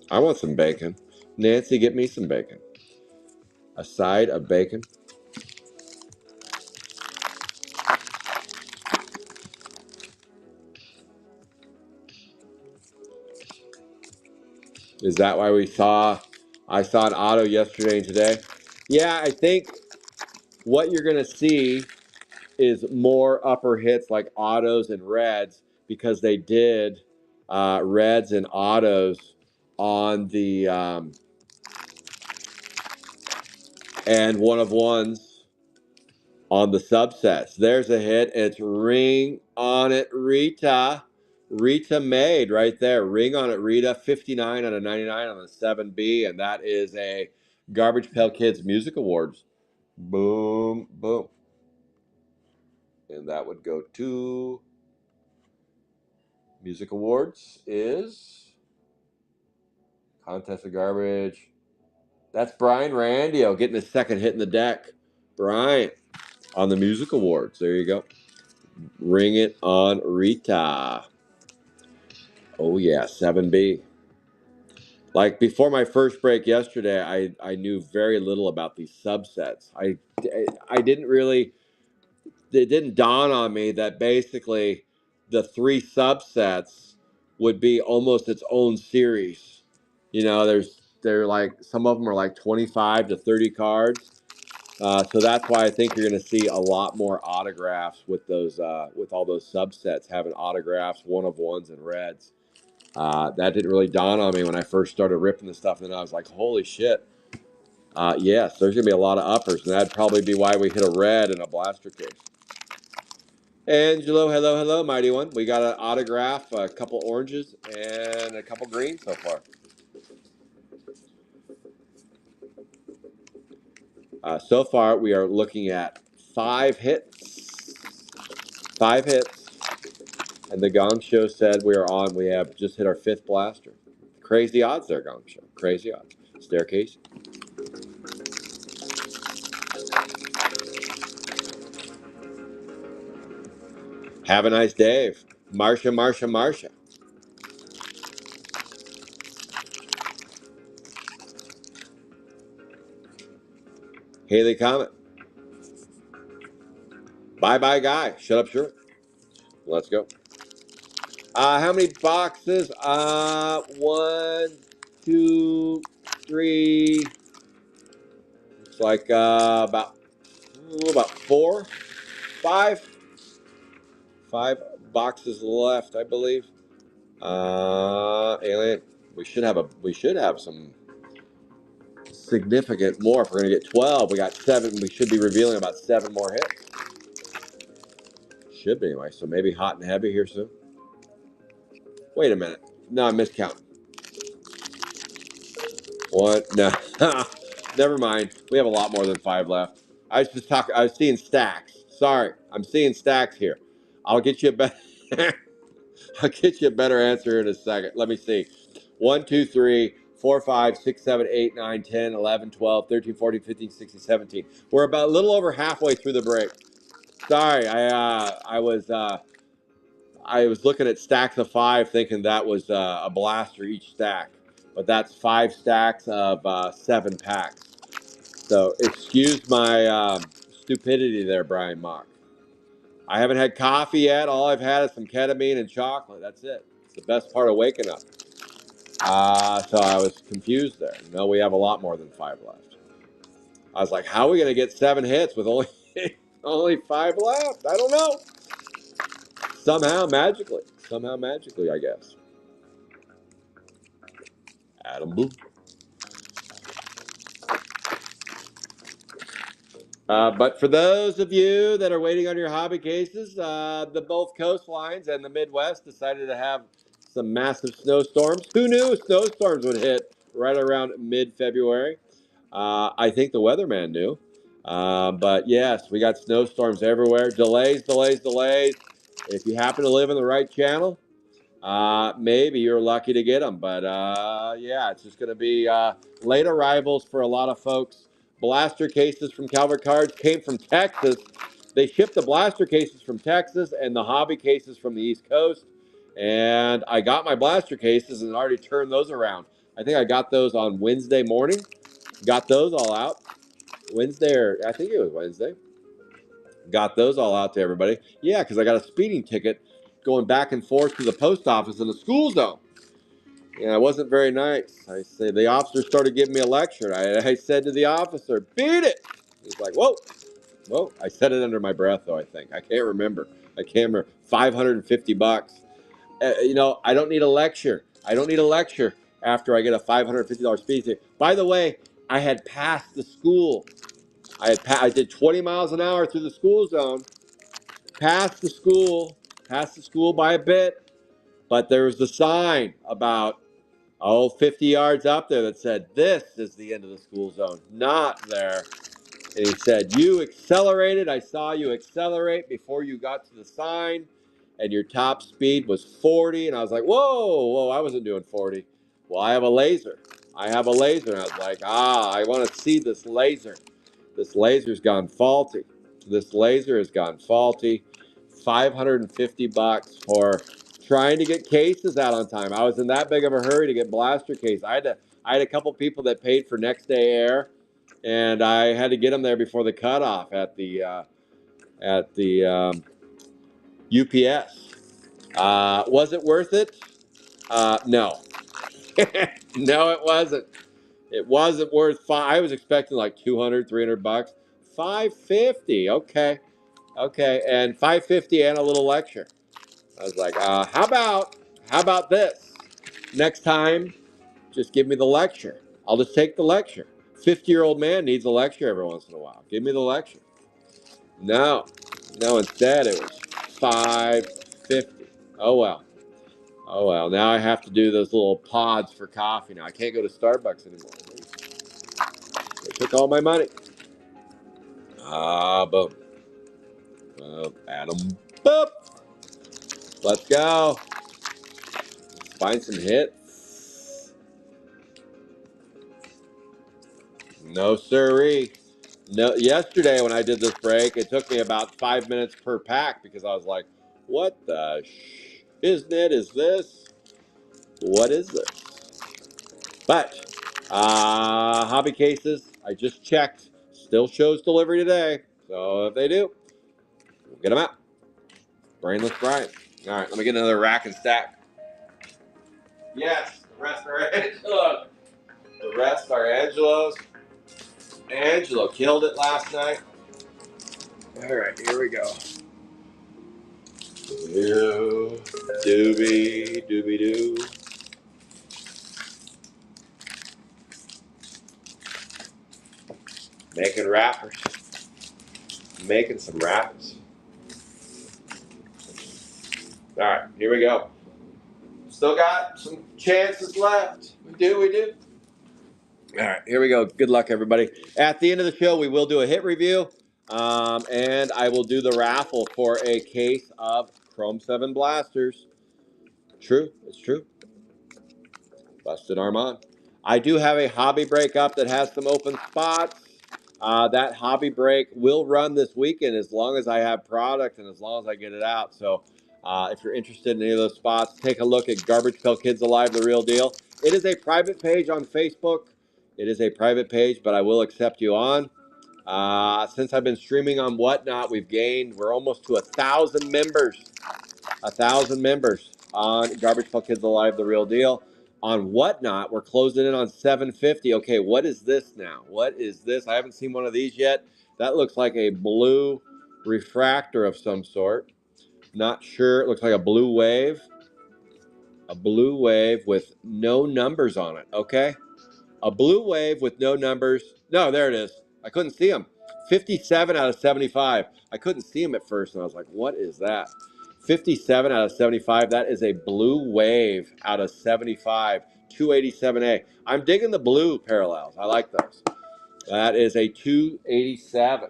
I want some bacon. Nancy, get me some bacon. A side of bacon. Is that why I saw an auto yesterday and today? Yeah, I think what you're going to see is more upper hits like autos and reds because they did reds and autos on the and one of ones on the subsets. There's a hit. It's Ring on It Rita. Rita made right there. Ring on It Rita. 59 out of 99 on the 7B. And that is a Garbage Pail Kids Music Awards. Boom, boom. And that would go to Music Awards is Contest of Garbage. That's Brian Randio getting his second hit in the deck. Brian on the Music Awards. There you go. Ring It on Rita. Oh, yeah, 7B. Like before my first break yesterday, I knew very little about these subsets. I didn't really, it didn't dawn on me that basically the three subsets would be almost its own series. You know, they're like, some of them are like 25 to 30 cards. So that's why I think you're going to see a lot more autographs with those, with all those subsets having autographs, one of ones and reds. That didn't really dawn on me when I first started ripping the stuff. And then I was like, holy shit. Yes, there's going to be a lot of uppers. And that'd probably be why we hit a red in a blaster case. Angelo, hello, hello, mighty one. We got an autograph, a couple oranges, and a couple greens so far. So far, we are looking at 5 hits. 5 hits. And the Gong Show said we are on. We have just hit our 5th blaster. Crazy odds there, Gong Show. Crazy odds. Staircase. Have a nice day. Marsha, Marsha, Marsha. Haley Comet. Bye bye guy. Shut up, sure. Let's go. How many boxes? 1, 2, 3. It's like about 4, 5. 5 boxes left, I believe. Alien. We should have some significant more. If we're gonna get 12, we got 7. We should be revealing about 7 more hits. Should be anyway. So maybe hot and heavy here soon. Wait a minute. No, I miscounting. What? No. Never mind. We have a lot more than 5 left. I was seeing stacks. Sorry, I'm seeing stacks here. I'll get you a better. I'll get you a better answer in a second. Let me see. 1, 2, 3, 4, 5, 6, 7, 8, 9, 10, 11, 12, 13, 14, 15, 16, 17. We're about a little over halfway through the break. Sorry, I was looking at stacks of 5, thinking that was a blaster each stack, but that's 5 stacks of 7 packs. So excuse my stupidity there, Brian Mock. I haven't had coffee yet. All I've had is some ketamine and chocolate. That's it. the best part of waking up. So I was confused there. No, we have a lot more than 5 left. I was like, how are we going to get 7 hits with only only 5 left? I don't know. Somehow magically, I guess. Adam Blue. But for those of you that are waiting on your hobby cases, the both coastlines and the Midwest decided to have some massive snowstorms. Who knew snowstorms would hit right around mid-February? I think the weatherman knew. But yes, we got snowstorms everywhere. Delays. If you happen to live in the right channel, maybe you're lucky to get them. But yeah, it's just going to be late arrivals for a lot of folks. Blaster cases from Calvert Cards came from Texas. They shipped the blaster cases from Texas and the hobby cases from the East Coast. And I got my blaster cases and already turned those around. I think I got those on Wednesday morning. Got those all out. Wednesday, or I think it was Wednesday. Got those all out to everybody. Yeah, because I got a speeding ticket going back and forth to the post office in the school zone. Yeah, it wasn't very nice. I say the officer started giving me a lecture. I said to the officer, "Beat it." He's like, "Whoa, whoa." I said it under my breath, though. I think I can't remember. I can't remember. $550. I don't need a lecture. I don't need a lecture after I get a $550 speeding ticket. By the way, I had passed the school. I did 20 miles an hour through the school zone. Passed the school by a bit, but there was the sign about 50 yards up there that said, "This is the end of the school zone, not there." And he said, "You accelerated. I saw you accelerate before you got to the sign, and your top speed was 40." And I was like, whoa, I wasn't doing 40. Well, I have a laser. And I was like, I want to see this laser. This laser's gone faulty. This laser has gone faulty. $550 for trying to get cases out on time. I was in that big of a hurry to get blaster case. I had a couple people that paid for next day air, and I had to get them there before the cutoff at the UPS. Was it worth it? No. No, it wasn't. It wasn't worth I was expecting like 200, $300. 550. Okay. And 550 and a little lecture. I was like, how about this? Next time, just give me the lecture. I'll just take the lecture. 50-year-old man needs a lecture every once in a while. Give me the lecture. No, instead it was 550. Oh well. Now I have to do those little pods for coffee. Now I can't go to Starbucks anymore. They took all my money. Boom. Adam. Boop. Let's go. Let's find some hits. No siree. No. Yesterday when I did this break, it took me about 5 minutes per pack because I was like, "What the isn't is this? What is this?" But hobby cases, I just checked. Still shows delivery today. So if they do, we'll get them out. Brainless Brian. All right, let me get another rack and stack. Yes, the rest are Angelo's. The rest are Angelo's. Angelo killed it last night. All right, here we go. Doobie doo. Making wrappers. Making some wrappers. All right, here we go. Still got some chances left. We do. All right, here we go. Good luck, everybody. At the end of the show, we will do a hit review, and I will do the raffle for a case of Chrome 7 blasters. True, it's true. Busted Armand. I do have a hobby break up that has some open spots. That hobby break will run this weekend as long as I have product and as long as I get it out. So if you're interested in any of those spots, take a look at Garbage Pail Kids Alive, The Real Deal. It is a private page on Facebook. It is a private page, but I will accept you on. Since I've been streaming on Whatnot, we're almost to 1,000 members. 1,000 members. on Garbage Pail Kids Alive, the real deal. On Whatnot, we're closing in on 750. Okay, what is this now? What is this? I haven't seen one of these yet. That looks like a blue refractor of some sort. Not sure. It looks like a blue wave. A blue wave with no numbers on it. Okay. A blue wave with no numbers. No, there it is. I couldn't see them. 57 out of 75. I couldn't see them at first, and I was like, what is that? 57 out of 75. That is a blue wave out of 75. 287A. I'm digging the blue parallels. I like those. That is a 287.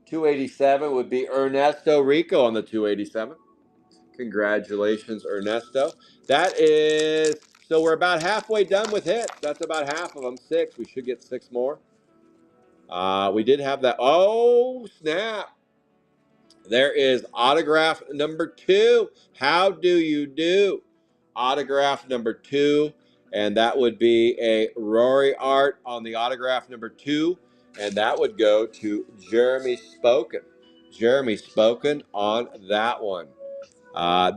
287 would be Ernesto Rico on the 287. Congratulations, Ernesto. That is, so we're about halfway done with hits. That's about half of them, 6. We should get 6 more. We did have that. Oh, snap. There is autograph number 2. How do you do? Autograph number 2. And that would be a Rory art on the autograph number 2. And that would go to Jeremy Spoken. Jeremy Spoken on that one.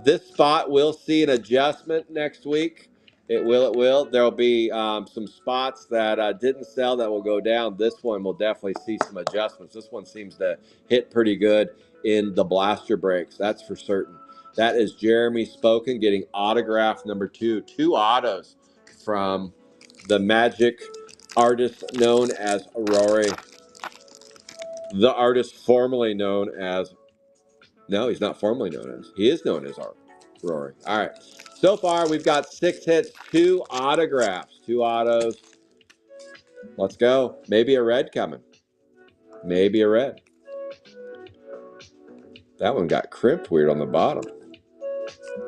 This spot will see an adjustment next week. It will. There'll be some spots that didn't sell that will go down. This one will definitely see some adjustments. This one seems to hit pretty good in the blaster breaks. That's for certain. That is Jeremy Spoken getting autograph number 2. 2 autos from the Magic artist known as Rory. The artist formerly known as... No, he's not formally known as. He is known as Rory. All right. So far, we've got 6 hits, 2 autographs, 2 autos. Let's go. Maybe a red coming. Maybe a red. That one got crimped weird on the bottom.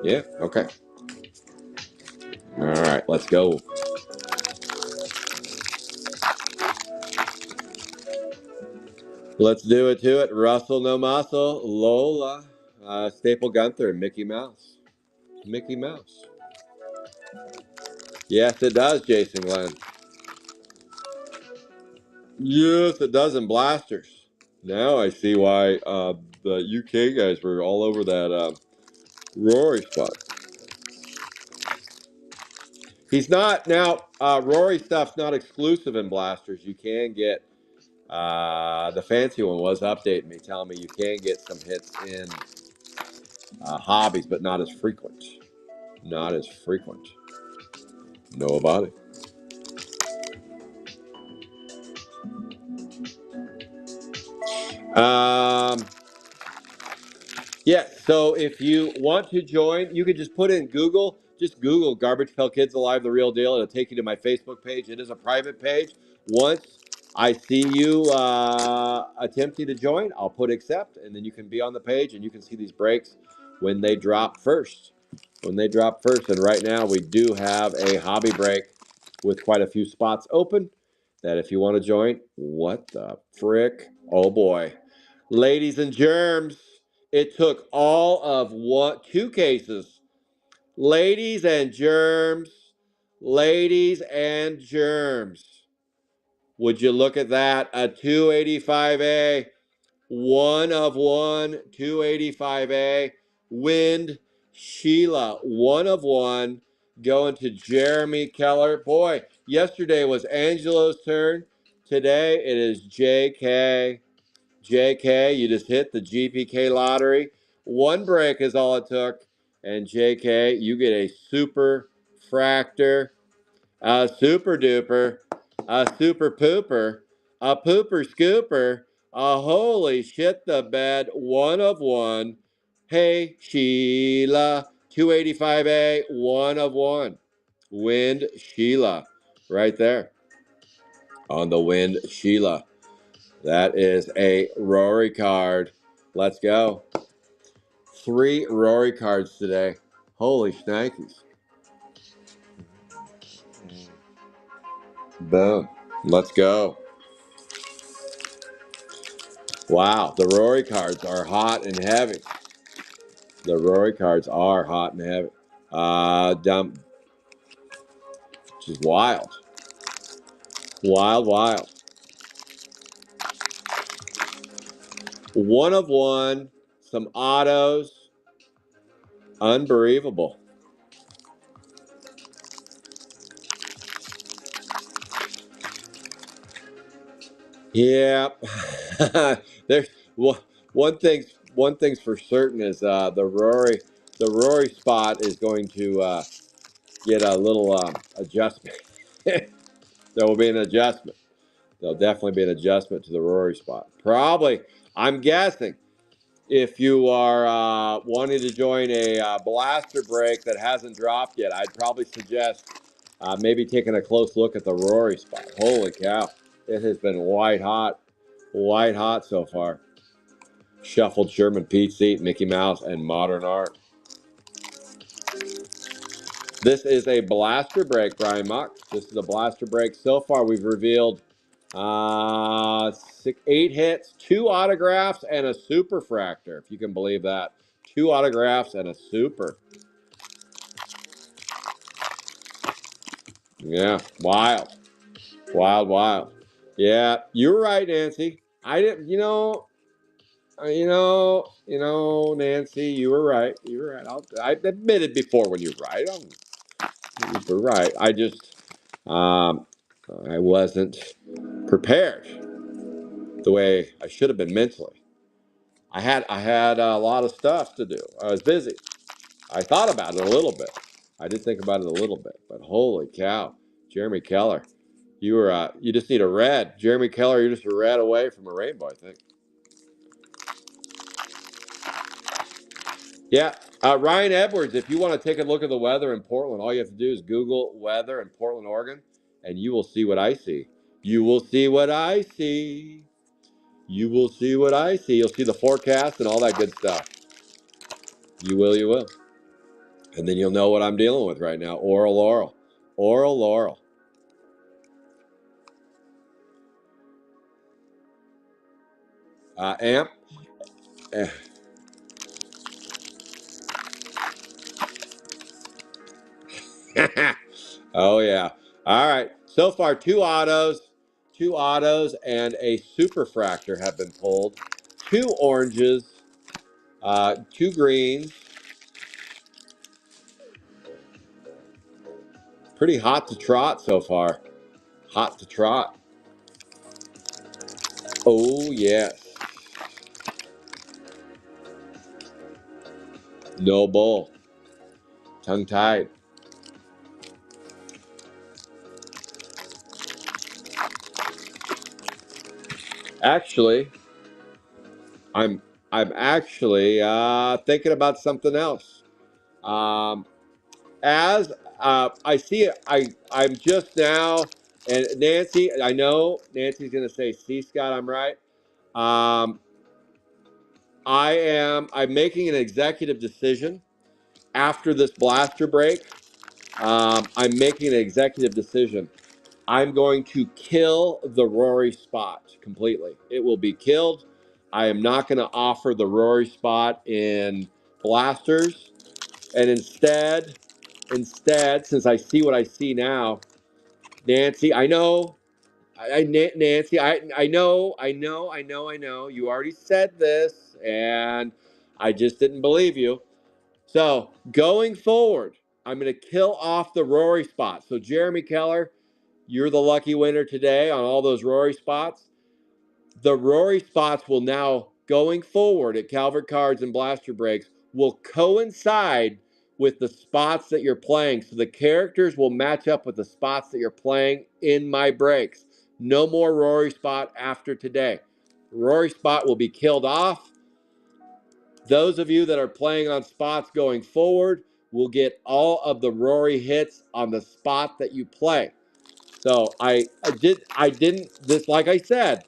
Yeah, okay. All right, let's go. Let's do it to it. Russell No Muscle, Lola, Staple Gunther, Mickey Mouse. Mickey Mouse. Yes, it does, Jason Glenn. Yes, it does in blasters. Now I see why the UK guys were all over that Rory spot. He's not now. Rory stuff's not exclusive in blasters. You can get the fancy one was updating me, telling me you can get some hits in hobbies, but not as frequent. Not as frequent. Know about it. Yeah, so if you want to join, you can just put in Google, just Google Garbage Pail Kids Alive, the real deal. It'll take you to my Facebook page. It is a private page. Once I see you attempting to join, I'll put accept, and then you can be on the page, and you can see these breaks when they drop first. When they drop first. And right now, we do have a hobby break with quite a few spots open that if you want to join, what the frick? Oh, boy. Ladies and germs. It took all of 2 cases. Ladies and germs. Ladies and germs. Would you look at that? A 285A. 1 of 1. 285A. Wind Sheila. 1 of 1. Going to Jeremy Keller. Boy, yesterday was Angelo's turn. Today it is JK. JK, you just hit the GPK lottery. 1 break is all it took. And JK, you get a super fractor, a super duper, a super pooper, a pooper scooper, a holy shit the bed, 1 of 1. Hey, Sheila, 285A, 1 of 1. Wind Sheila, right there on the Wind Sheila. That is a Rory card. Let's go. 3 Rory cards today. Holy shnikes. Boom. Let's go. Wow, the Rory cards are hot and heavy. The Rory cards are hot and heavy. Dump. Which is wild. Wild, wild. 1 of 1. Some autos. Unbelievable. Yeah. There's one thing's for certain is the Rory spot is going to get a little adjustment. There will be an adjustment. There'll definitely be an adjustment to the Rory spot. Probably, I'm guessing, if you are wanting to join a blaster break that hasn't dropped yet, I'd probably suggest maybe taking a close look at the Rory spot. Holy cow. It has been white hot so far. Shuffled Sherman Pete Seat, Mickey Mouse, and Modern Art. This is a blaster break, Brian Mock. This is a blaster break. So far, we've revealed 8 hits, 2 autographs, and a super fractor, if you can believe that. 2 autographs and a super. Yeah, wild. Wild. Yeah, you were right, Nancy. I didn't, Nancy, you were right. You were right. I admitted before when you were right. You were right. Um, I wasn't prepared the way I should have been mentally. I had a lot of stuff to do. I was busy. I thought about it a little bit. I did think about it a little bit, but holy cow, Jeremy Keller, you just need a red. Jeremy Keller, you're just a red away from a rainbow, I think. Yeah, Ryan Edwards, if you want to take a look at the weather in Portland, all you have to do is Google weather in Portland, Oregon, and you will see what I see. You will see what I see. You will see what I see. You'll see the forecast and all that good stuff. You will, you will. And then you'll know what I'm dealing with right now. Oral Laurel. Oral Laurel. Amp. Oh, yeah. All right. So far, two autos, and a superfractor have been pulled. 2 oranges, 2 greens. Pretty hot to trot so far. Hot to trot. Oh, yes. No bull. Tongue tied. Actually, I'm actually thinking about something else. Um, as I see it, I'm just now, and Nancy, I know Nancy's going to say, "See, Scott, I'm right." Um, I'm making an executive decision after this blaster break. I'm making an executive decision. I'm going to kill the Rory spot completely. It will be killed. I am not going to offer the Rory spot in blasters. And instead, since I see what I see now, Nancy, I know, Nancy, I know. You already said this, and I just didn't believe you. So going forward, I'm going to kill off the Rory spot. So Jeremy Keller, you're the lucky winner today on all those Rory spots. The Rory spots will now, going forward at Calvert Cards and Blaster Breaks, will coincide with the spots that you're playing. So the characters will match up with the spots that you're playing in my breaks. No more Rory spot after today. Rory spot will be killed off. Those of you that are playing on spots going forward will get all of the Rory hits on the spot that you play. So I didn't this like I said,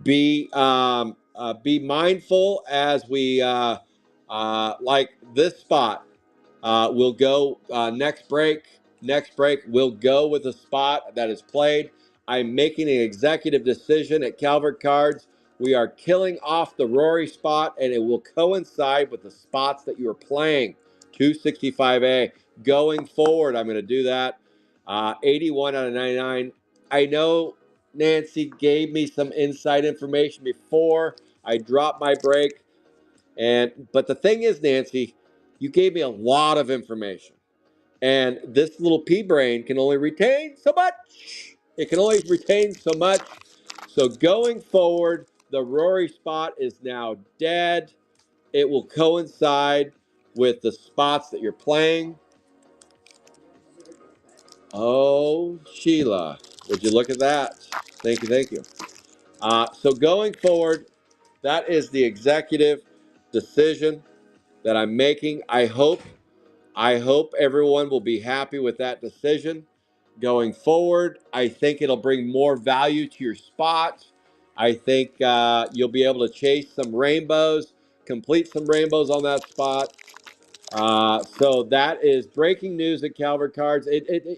be mindful as we like this spot. We'll go next break. Next break, we'll go with a spot that is played. I'm making an executive decision at Calvert Cards. We are killing off the Rory spot, and it will coincide with the spots that you are playing. 265A. Going forward, I'm going to do that. 81 out of 99. I know Nancy gave me some inside information before I dropped my break, But the thing is, Nancy, you gave me a lot of information. And this little pea brain can only retain so much. It can only retain so much. So going forward, the Rory spot is now dead. It will coincide with the spots that you're playing. Oh, Sheila, would you look at that? Thank you, thank you. So going forward, that is the executive decision that I'm making. I hope everyone will be happy with that decision. Going forward, I think it'll bring more value to your spot. I think you'll be able to chase some rainbows, complete some rainbows on that spot. So that is breaking news at Calvert Cards.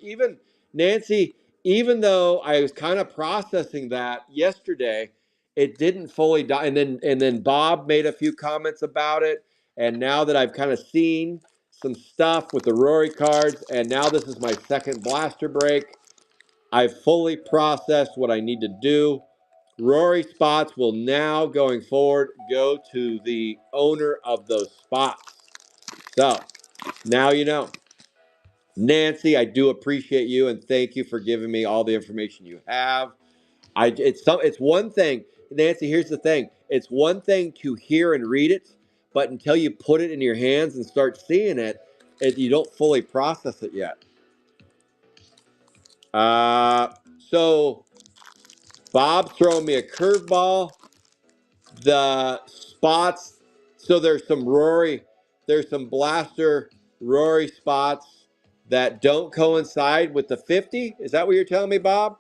Even Nancy, even though I was kind of processing that yesterday, it didn't fully die. And then Bob made a few comments about it. And now that I've kind of seen some stuff with the Rory cards, and now this is my second blaster break, I've fully processed what I need to do. Rory spots will now, going forward, go to the owner of those spots. So now you know. Nancy, I do appreciate you and thank you for giving me all the information you have. It's one thing, Nancy, here's the thing. It's one thing to hear and read it, but until you put it in your hands and start seeing you don't fully process it yet. So Bob's throwing me a curveball. The spots, so there's some blaster Rory spots that don't coincide with the 50. Is that what you're telling me, Bob?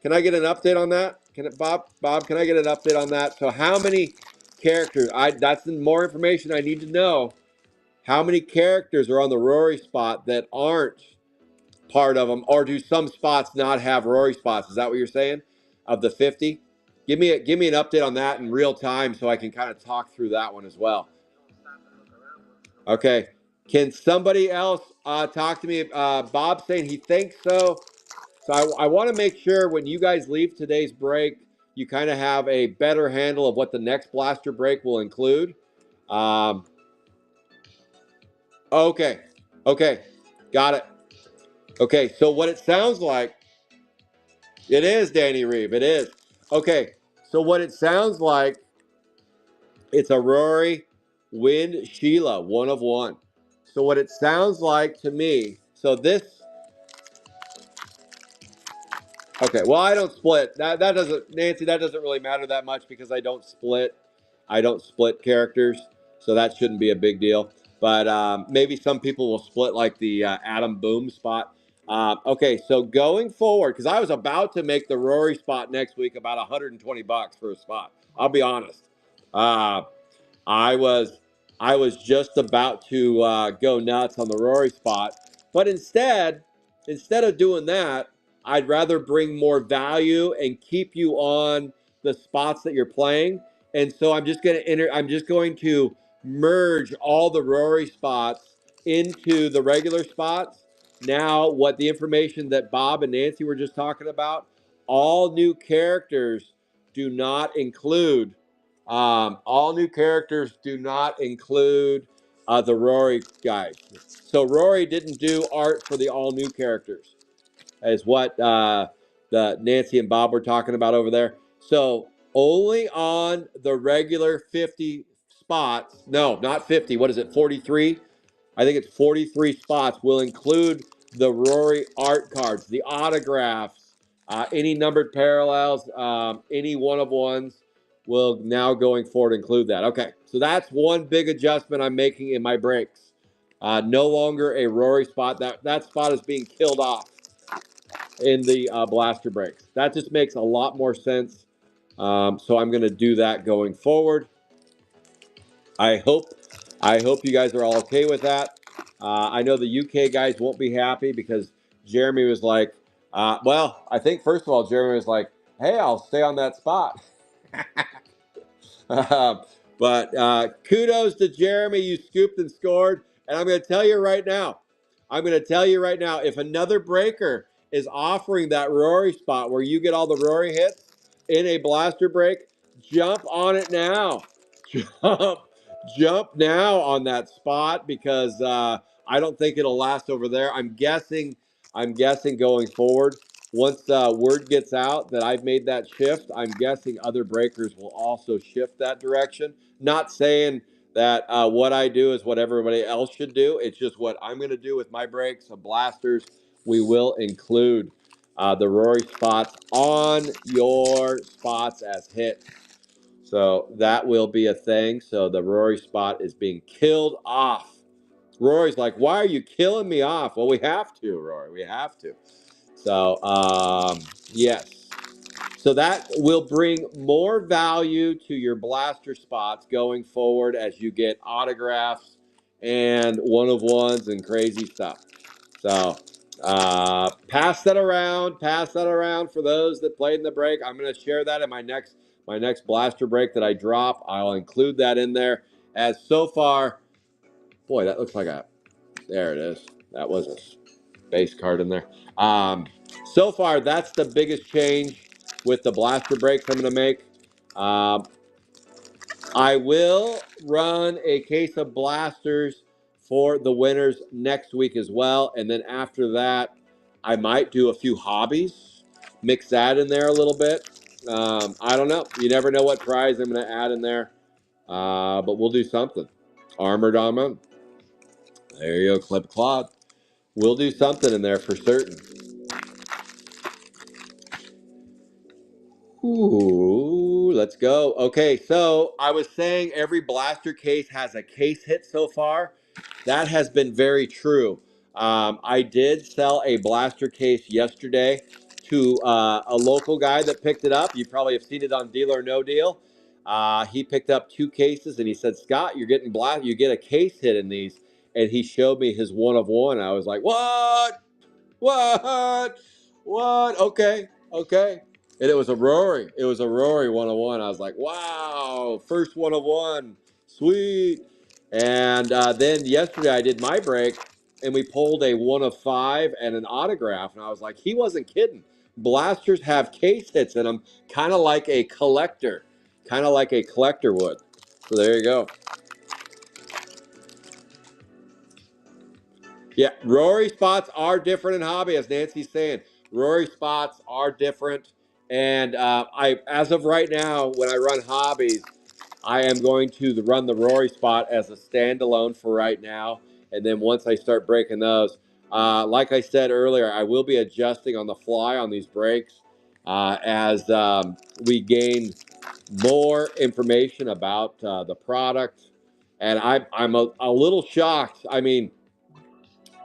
Can I get an update on that? Bob, can I get an update on that? So how many characters? That's more information I need to know. How many characters are on the Rory spot that aren't part of them, or do some spots not have Rory spots? Is that what you're saying? Of the 50? Give me an update on that in real time so I can kind of talk through that one as well. Okay. Can somebody else talk to me? Bob's saying he thinks so. So I want to make sure when you guys leave today's break, you kind of have a better handle of what the next blaster break will include. Okay. Okay. Got it. Okay. So what it sounds like, it is Danny Reeve. It is. Okay. So what it sounds like, it's a Rory Wind Sheila, 1 of 1. So what it sounds like to me, so this, okay, well, I don't split. That doesn't, Nancy, that doesn't really matter that much because I don't split. I don't split characters, so that shouldn't be a big deal. But maybe some people will split like the Adam Boom spot. Okay, so going forward, because I was about to make the Rory spot next week about $120 for a spot. I'll be honest. I was just about to go nuts on the Rory spot, but instead of doing that, I'd rather bring more value and keep you on the spots that you're playing. And so I'm just going to merge all the Rory spots into the regular spots. Now, what the information that Bob and Nancy were just talking about, all new characters do not include all new characters do not include the Rory guys. So Rory didn't do art for the all new characters, is what the Nancy and Bob were talking about over there. So only on the regular 50 spots. No, not 50. What is it? 43. I think it's 43 spots will include the Rory art cards, the autographs, any numbered parallels, any 1 of 1s will now going forward include that. Okay, so that's one big adjustment I'm making in my breaks. No longer a Rory spot. That spot is being killed off in the blaster breaks. That just makes a lot more sense. So I'm going to do that going forward. I hope you guys are all okay with that. I know the UK guys won't be happy because Jeremy was like, well, I think first of all, Jeremy was like, hey, I'll stay on that spot. But kudos to Jeremy. You scooped and scored. And I'm going to tell you right now, if another breaker is offering that Rory spot where you get all the Rory hits in a blaster break, jump on it now. jump now on that spot because I don't think it'll last over there. I'm guessing. I'm guessing going forward, once word gets out that I've made that shift, I'm guessing other breakers will also shift that direction. Not saying that what I do is what everybody else should do. It's just what I'm going to do with my brakes and blasters. We will include the Rory spots on your spots as hits. So that will be a thing. So the Rory spot is being killed off. Rory's like, why are you killing me off? Well, we have to, Rory. We have to. So, yes. So that will bring more value to your blaster spots going forward as you get autographs and one of ones and crazy stuff. So pass that around. Pass that around for those that played in the break. I'm going to share that in my next blaster break that I drop. I'll include that in there. As so far, boy, that looks like a. There it is. That was a base card in there. So far, that's the biggest change with the blaster breaks I'm going to make. I will run a case of blasters for the winners next week as well. And then after that, I might do a few hobbies, mix that in there a little bit. I don't know. You never know what prize I'm going to add in there. But we'll do something. Armored Diamond. There you go, Clip Claude. We'll do something in there for certain. Ooh, let's go. Okay, so I was saying every blaster case has a case hit so far. That has been very true. I did sell a blaster case yesterday to a local guy that picked it up. You probably have seen it on Deal or No Deal. He picked up 2 cases and he said, Scott, you're getting you get a case hit in these. And he showed me his one of one. I was like, what? What? What? Okay. Okay. And it was a Rory. It was a Rory 101. I was like, wow, first 101. Sweet. And then yesterday I did my break and we pulled a 1 of 5 and an autograph. And I was like, he wasn't kidding. Blasters have case hits in them, kind of like a collector. Kind of like a collector would. So there you go. Yeah, Rory spots are different in hobby, as Nancy's saying. Rory spots are different, and as of right now, when I run hobbies, I am going to run the Rory spot as a standalone for right now, and then once I start breaking those, like I said earlier, I will be adjusting on the fly on these breaks as we gain more information about the product, and I'm a little shocked. I mean.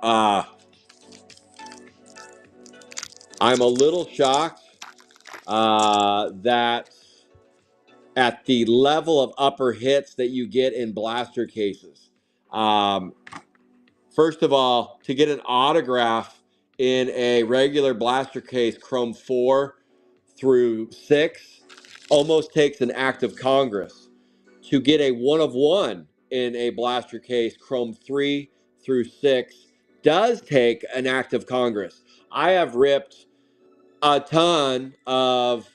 Uh, I'm a little shocked that at the level of upper hits that you get in blaster cases. Um, First of all, to get an autograph in a regular blaster case, Chrome 4 through 6, almost takes an act of Congress. To get a 1 of 1 in a blaster case, Chrome 3 through 6, does take an act of Congress. I have ripped a ton of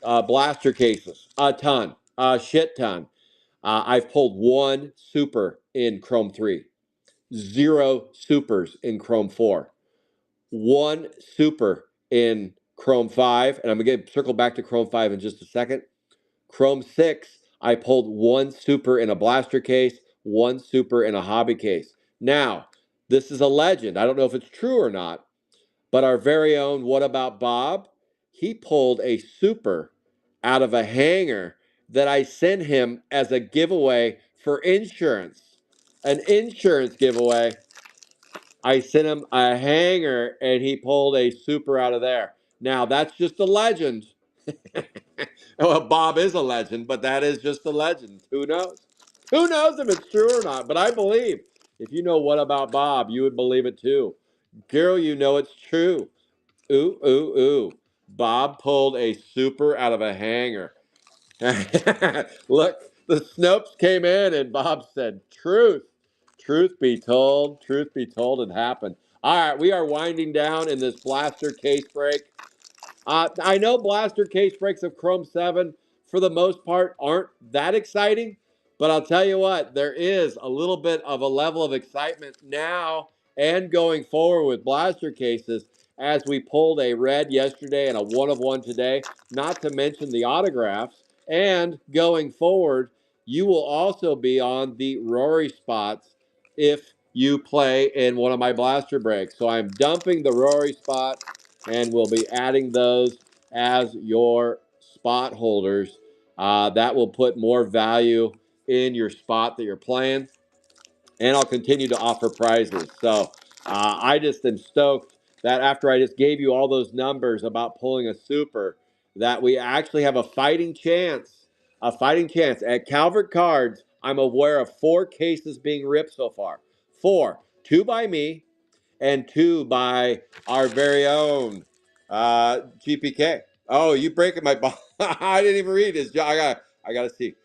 blaster cases, a shit ton. I've pulled 1 super in Chrome 3, 0 supers in Chrome 4, 1 super in Chrome 5, and I'm going to circle back to Chrome 5 in just a second. Chrome 6, I pulled 1 super in a blaster case, 1 super in a hobby case. Now, this is a legend. I don't know if it's true or not, but our very own What About Bob, he pulled a super out of a hanger that I sent him as a giveaway for insurance. An insurance giveaway. I sent him a hanger and he pulled a super out of there. Now, that's just a legend. Well, Bob is a legend, but that is just a legend. Who knows? Who knows if it's true or not? But I believe if you know What About Bob, you would believe it too. Girl, you know it's true. Ooh, ooh, ooh. Bob pulled a super out of a hanger. Look, the Snopes came in and Bob said, truth. Truth be told, it happened. All right, we are winding down in this blaster case break. I know blaster case breaks of Chrome 7, for the most part, aren't that exciting. But I'll tell you what, there is a little bit of a level of excitement now and going forward with blaster cases as we pulled a red yesterday and a one of one today, not to mention the autographs. And going forward, you will also be on the Rory spots if you play in one of my blaster breaks. So I'm dumping the Rory spot and we'll be adding those as your spot holders. That will put more value in your spot that you're playing, and I'll continue to offer prizes. So I just am stoked that after I just gave you all those numbers about pulling a super, that we actually have a fighting chance. A fighting chance. At Calvert Cards, I'm aware of 4 cases being ripped so far. 4. 2 by me and 2 by our very own GPK. Oh, you breaking my ball. I didn't even read this. I got to see.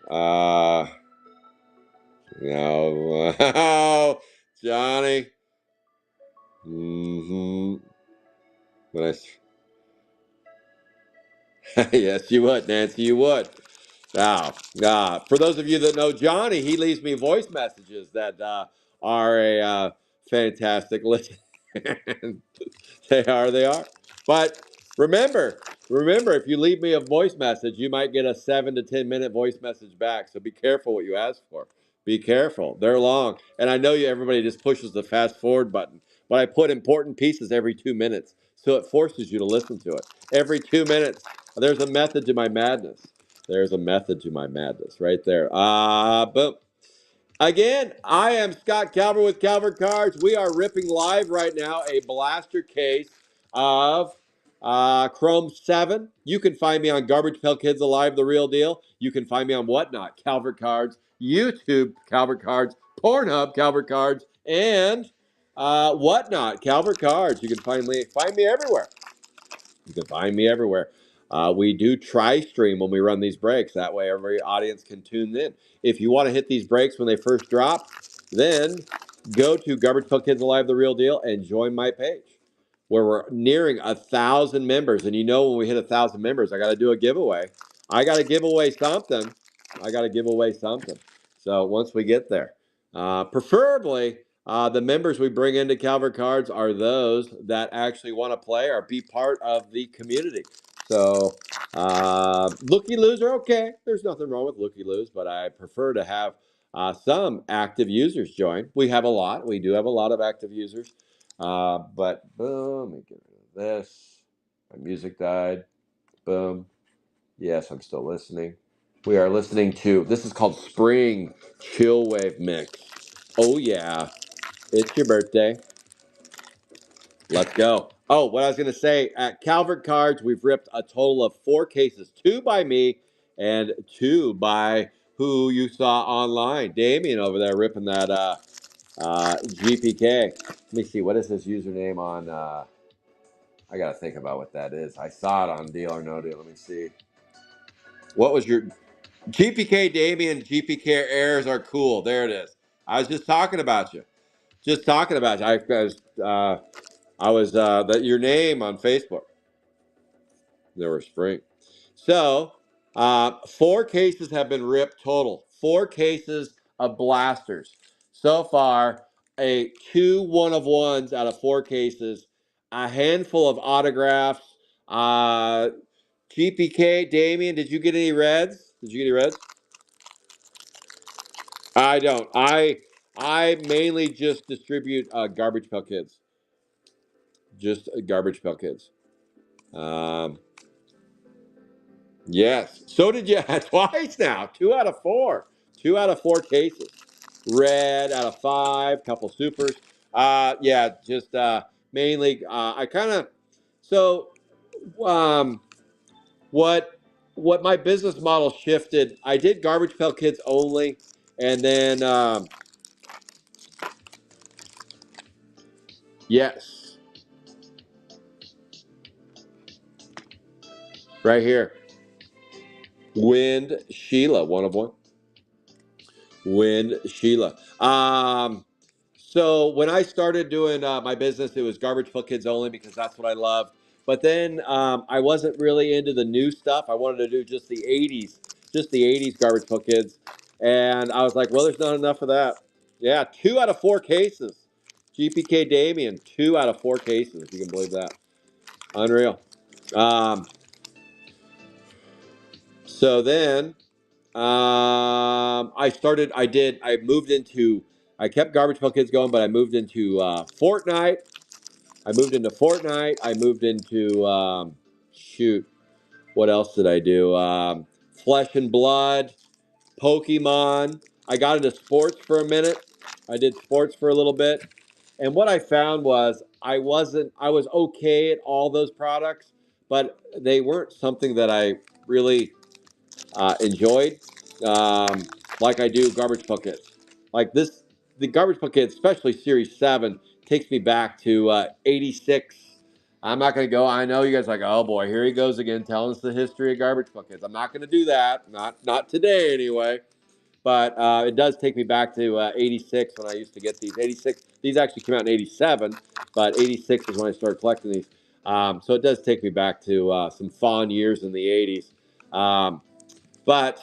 No, Johnny. Mm-hmm. When yes, you would, Nancy, you would. Now, for those of you that know Johnny, he leaves me voice messages that are a fantastic listen. They are. But remember, if you leave me a voice message, you might get a 7 to 10 minute voice message back. So be careful what you ask for. Be careful. They're long. And I know everybody just pushes the fast forward button, but I put important pieces every 2 minutes. So it forces you to listen to it. Every 2 minutes, there's a method to my madness. There's a method to my madness right there. Boom. Again, I am Scott Calvert with Calvert Cards. We are ripping live right now a blaster case of Chrome 7. You can find me on Garbage Pail Kids Alive, The Real Deal. You can find me on Whatnot, Calvert Cards, YouTube, Calvert Cards, Pornhub, Calvert Cards, and Whatnot, Calvert Cards. You can find me everywhere. You can find me everywhere. We do stream when we run these breaks. That way, every audience can tune in. If you want to hit these breaks when they first drop, then go to Garbage Pail Kids Alive, The Real Deal, and join my page where we're nearing 1,000 members. And you know, when we hit 1,000 members, I got to do a giveaway. I got to give away something. So once we get there, preferably, the members we bring into Calvert Cards are those that actually want to play or be part of the community. So, looky-loos are okay. There's nothing wrong with looky-loos, but I prefer to have some active users join. We have a lot. We do have a lot of active users. But boom, let me get rid of this. My music died. Boom. Yes, I'm still listening. We are listening to, this is called Spring Chill Wave Mix. Oh, yeah. It's your birthday. Let's go. Oh, what I was going to say, at Calvert Cards, we've ripped a total of 4 cases, 2 by me and 2 by who you saw online. Damien over there ripping that GPK. Let me see, what is his username on, I got to think about what that is. I saw it on Deal or No Deal. Let me see. What was your, GPK Damien, GPK Airs are cool. There it is. I was just talking about you. I was your name on Facebook. There was spring. So 4 cases have been ripped total. 4 cases of blasters. So far, 2 one of ones out of 4 cases, a handful of autographs. GPK, Damien, did you get any reds? I don't. I mainly just distribute Garbage Pail Kids. Just Garbage Pail Kids. Yes. So did you. Twice now. 2 out of 4. 2 out of 4 cases. Red out of 5. Couple supers. Yeah. Just mainly. I kind of. So, um, what my business model shifted. I did Garbage Pail Kids only, and then yes, right here. Wind Sheila, one of one. Wind Sheila. So when I started doing my business, it was Garbage Pail Kids only because that's what I loved. But then I wasn't really into the new stuff. I wanted to do just the 80s. just the 80s Garbage Pail Kids. And I was like, well, there's not enough of that. Yeah, 2 out of 4 cases. GPK Damien, 2 out of 4 cases, if you can believe that. Unreal. So then I kept Garbage Pail Kids going, but I moved into Fortnite. I moved into Fortnite. I moved into, what else did I do? Flesh and Blood, Pokemon. I got into sports for a minute. I did sports for a little bit. And what I found was I was okay at all those products, but they weren't something that I really enjoyed, um, like I do Garbage Pail Kids. Like this, the Garbage Pail Kids, especially Series 7, takes me back to 86. I'm not going to go. I know you guys are like, oh boy, here he goes again, telling us the history of Garbage Pail Kids. I'm not going to do that. Not today anyway. But it does take me back to 86 when I used to get these. 86, these actually came out in 87, but 86 is when I started collecting these. So it does take me back to some fond years in the 80s. But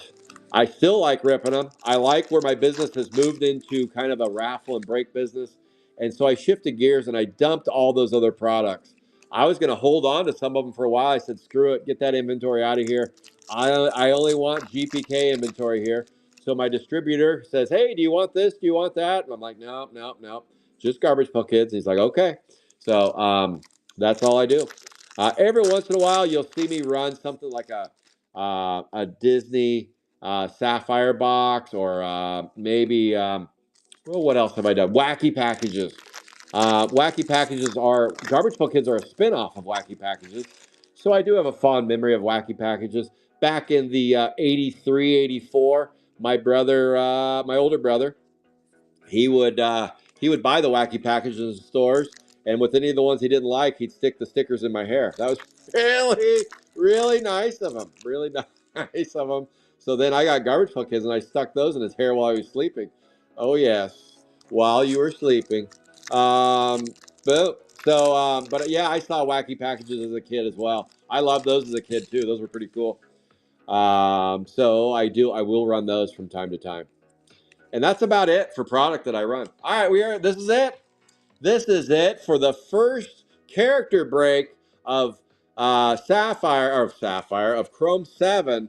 I still like ripping them. I like where my business has moved into kind of a raffle and break business. And so I shifted gears and I dumped all those other products. I was going to hold on to some of them for a while. I said, screw it, get that inventory out of here. I only want GPK inventory here. So my distributor says, hey, do you want this? Do you want that? And I'm like, no, no, no, just Garbage Pail Kids. And he's like, okay. So that's all I do. Every once in a while, you'll see me run something like a Disney Sapphire box, or maybe, well, what else have I done? Wacky Packages. Wacky Packages are, Garbage Pail Kids are a spinoff of Wacky Packages. So I do have a fond memory of Wacky Packages. Back in the 83, 84, my brother, my older brother, he would buy the Wacky Packages in stores, and with any of the ones he didn't like, he'd stick the stickers in my hair. That was really nice of him. Really nice of him. So then I got Garbage Pail Kids, and I stuck those in his hair while he was sleeping. Oh yes, while you were sleeping. Um, but yeah, I saw Wacky Packages as a kid as well. I loved those as a kid too. Those were pretty cool. So I will run those from time to time. And that's about it for product that I run. All right, this is it. This is it for the first character break of Sapphire of Chrome 7.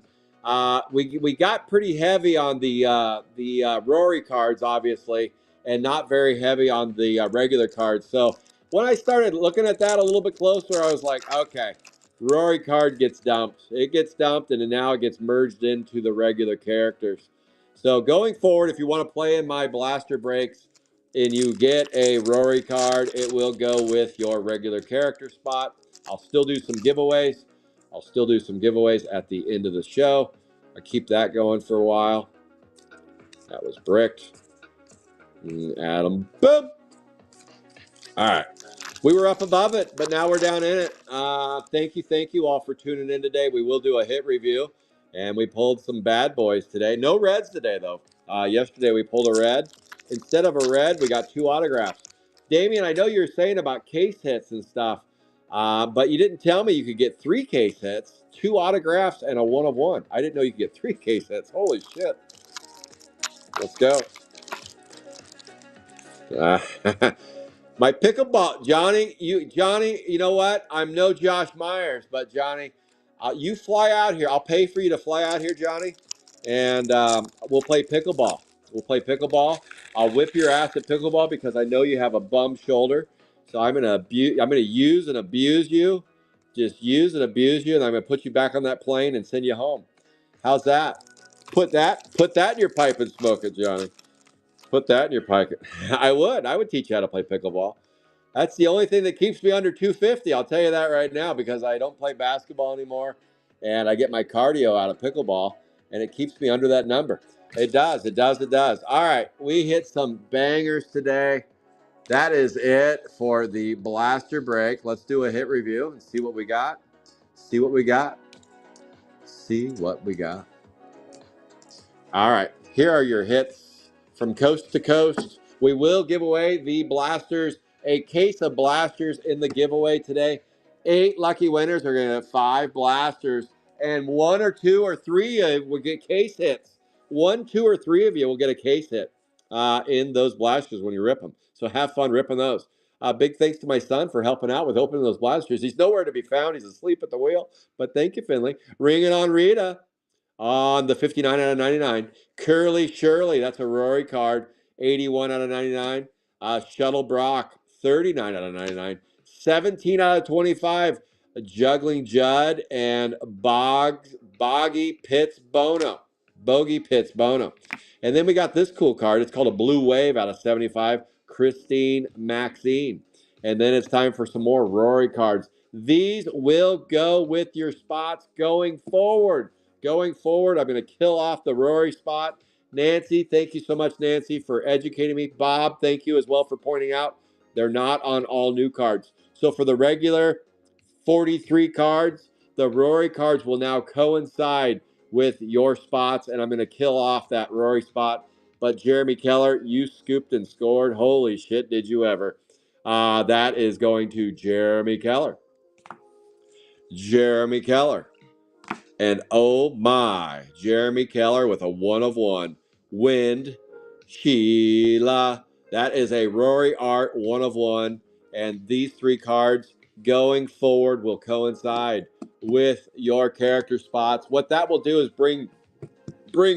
We got pretty heavy on the Rory cards, obviously, and not very heavy on the regular cards. So when I started looking at that a little bit closer, I was like, okay, Rory card gets dumped. It gets dumped, and now it gets merged into the regular characters. So going forward, if you want to play in my blaster breaks and you get a Rory card, it will go with your regular character spot. I'll still do some giveaways. At the end of the show. I keep that going for a while. That was bricked. Adam, boom. All right. We were up above it, but now we're down in it. Thank you all for tuning in today. We will do a hit review, and we pulled some bad boys today. No reds today, though. Yesterday we pulled a red. Instead of a red, we got 2 autographs. Damien, I know you were saying about case hits and stuff, but you didn't tell me you could get 3 case hits, 2 autographs, and a 1 of 1. I didn't know you could get 3 case hits. Holy shit. Let's go. My pickleball, Johnny. You know what? I'm no Josh Myers, but Johnny, you fly out here. I'll pay for you to fly out here, Johnny, and we'll play pickleball. I'll whip your ass at pickleball because I know you have a bum shoulder. So I'm gonna use and abuse you, just use and abuse you, and I'm gonna put you back on that plane and send you home. How's that? Put that in your pipe and smoke it, Johnny. Put that in your pocket. I would teach you how to play pickleball. That's the only thing that keeps me under 250. I'll tell you that right now, because I don't play basketball anymore, and I get my cardio out of pickleball, and it keeps me under that number. It does. All right, we hit some bangers today. That is it for the blaster break. Let's do a hit review and see what we got. All right, here are your hits from coast to coast. We will give away the blasters, a case of blasters in the giveaway today. 8 lucky winners are going to have 5 blasters and one or two or three will get case hits. 1, 2, or 3 of you will get a case hit in those blasters when you rip them. So have fun ripping those. Big thanks to my son for helping out with opening those blasters. He's nowhere to be found. He's asleep at the wheel. But thank you, Finley. Ring it on Rita on the 59 out of 99. Curly Shirley, that's a Rory card, 81 out of 99. Shuttle Brock, 39 out of 99. 17 out of 25. Juggling Judd and Boggy Pitts Bono. Bogey Pitts Bono. And then we got this cool card. It's called a Blue Wave out of 75. Christine Maxine. And then it's time for some more Rory cards. These will go with your spots going forward. Going forward, I'm going to kill off the Rory spot. Nancy, thank you so much, Nancy, for educating me. Bob, thank you as well for pointing out they're not on all new cards. So for the regular 43 cards, the Rory cards will now coincide with your spots, and I'm going to kill off that Rory spot. But Jeremy Keller, you scooped and scored. Holy shit, did you ever? That is going to Jeremy Keller. Jeremy Keller. And oh my, Jeremy Keller with a 1 of 1. Wind, Sheila. That is a Rory Art 1 of 1. And these 3 cards going forward will coincide with your character spots. What that will do is bring